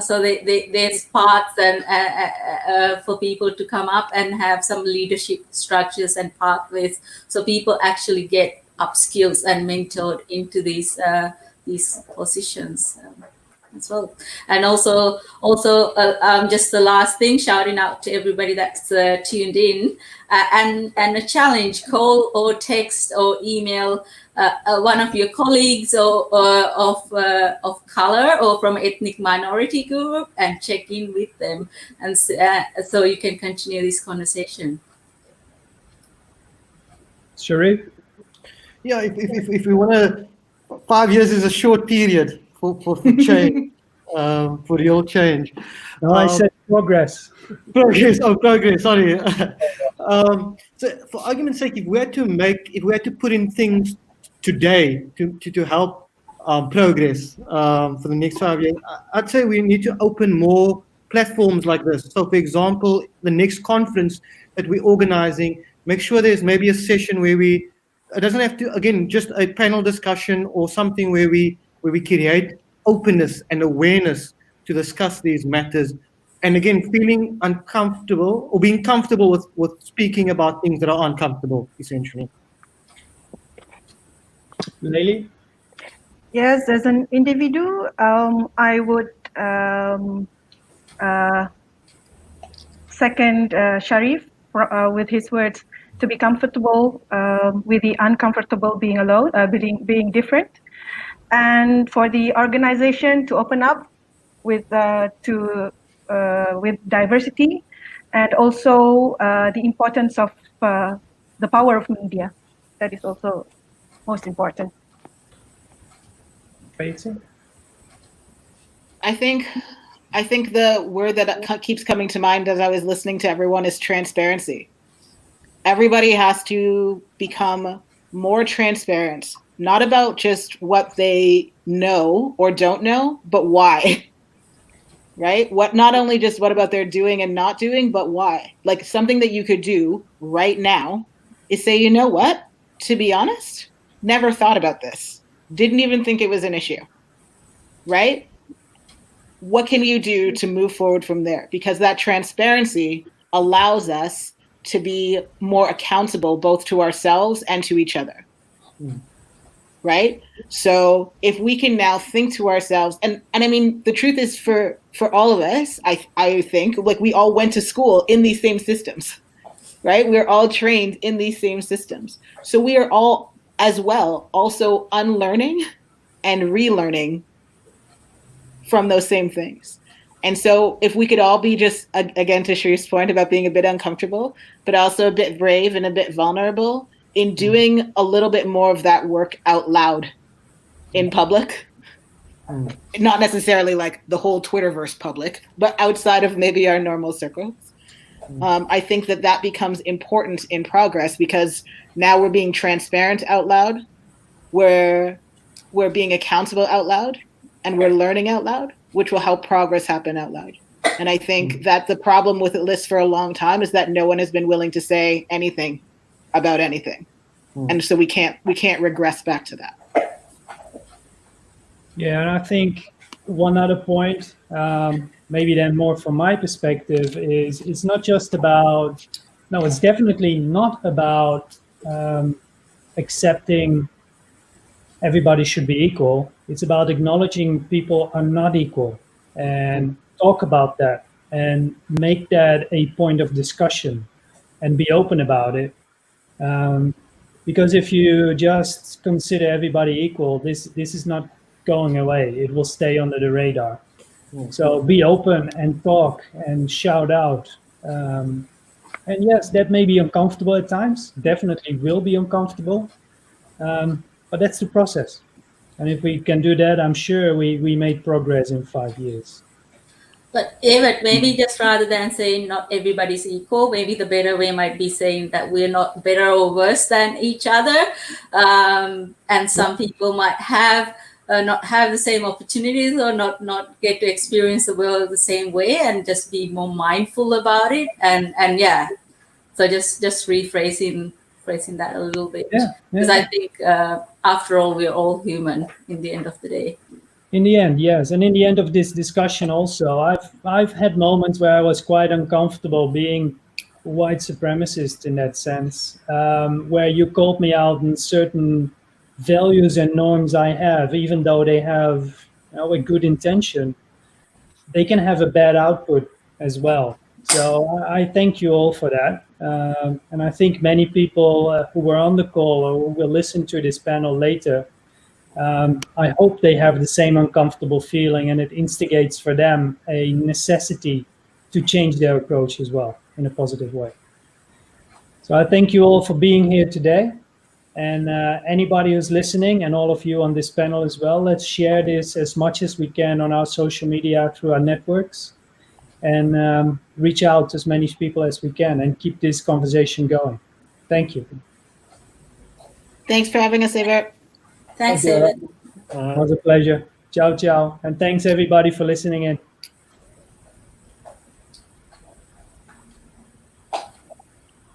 S2: So there's paths and for people to come up and have some leadership structures and pathways, so people actually get upskills and mentored into these positions as well. And also just the last thing, shouting out to everybody that's tuned in, and a challenge: call or text or email one of your colleagues or of color or from ethnic minority group and check in with them, and so you can continue this conversation.
S1: Sharif?
S6: Yeah, if we want to, 5 years is a short period for change, for real change.
S1: No, I said progress.
S6: Progress, sorry. So for argument's sake, if we had to put in things today to help progress for the next 5 years, I'd say we need to open more platforms like this. So for example, the next conference that we're organizing, make sure there's maybe a session where it doesn't have to, again, just a panel discussion or something where we create openness and awareness to discuss these matters. And again, feeling uncomfortable or being comfortable with speaking about things that are uncomfortable, essentially.
S1: Leili?
S5: Yes, as an individual, I would second Sharif with his words, to be comfortable with the uncomfortable being alone, being different, and for the organization to open up with diversity, and also the importance of the power of media. That is also most important.
S4: I think the word that keeps coming to mind as I was listening to everyone is transparency. Everybody has to become more transparent, not about just what they know or don't know, but why. Right? Not only just what about their doing and not doing, but why. Like something that you could do right now is say, you know what? To be honest, never thought about this. Didn't even think it was an issue. Right? What can you do to move forward from there? Because that transparency allows us to be more accountable both to ourselves and to each other. Right? So if we can now think to ourselves, and I mean, the truth is for all of us, I think, like we all went to school in these same systems, right? We're all trained in these same systems. So we are all as well also unlearning and relearning from those same things. And so if we could all be just, again, to Sharif's point about being a bit uncomfortable, but also a bit brave and a bit vulnerable in doing a little bit more of that work out loud in public, not necessarily like the whole Twitterverse public, but outside of maybe our normal circles. I think that becomes important in progress because now we're being transparent out loud, we're being accountable out loud, and we're learning out loud, which will help progress happen out loud. And I think that the problem with lists for a long time is that no one has been willing to say anything about anything. And so we can't regress back to that.
S1: Yeah, and I think one other point, maybe then more from my perspective, is it's not just about, no, it's definitely not about accepting everybody should be equal. It's about acknowledging people are not equal and talk about that and make that a point of discussion and be open about it. Because if you just consider everybody equal, this is not going away. It will stay under the radar. So be open and talk and shout out. And yes, that may be uncomfortable at times, definitely will be uncomfortable. But that's the process. And if we can do that, I'm sure we made progress in 5 years.
S2: But Evert, maybe just rather than saying not everybody's equal, maybe the better way might be saying that we're not better or worse than each other. And some people might have not have the same opportunities or not get to experience the world the same way, and just be more mindful about it. And yeah, so just phrasing that a little bit, because I think after all, we're all human in the end of the day.
S1: In the end, yes. And in the end of this discussion also, I've had moments where I was quite uncomfortable being a white supremacist in that sense, where you called me out on certain values and norms I have, even though they have a good intention, they can have a bad output as well. So I thank you all for that. And I think many people who were on the call or who will listen to this panel later, I hope they have the same uncomfortable feeling, and it instigates for them a necessity to change their approach as well in a positive way. So I thank you all for being here today. And anybody who's listening, and all of you on this panel as well, let's share this as much as we can on our social media, through our networks, and reach out to as many people as we can and keep this conversation going. Thank you.
S4: Thanks for having us, Evert.
S2: Thanks,
S1: Thank you.
S2: Evert.
S1: It was a pleasure. Ciao, ciao. And thanks everybody for listening in.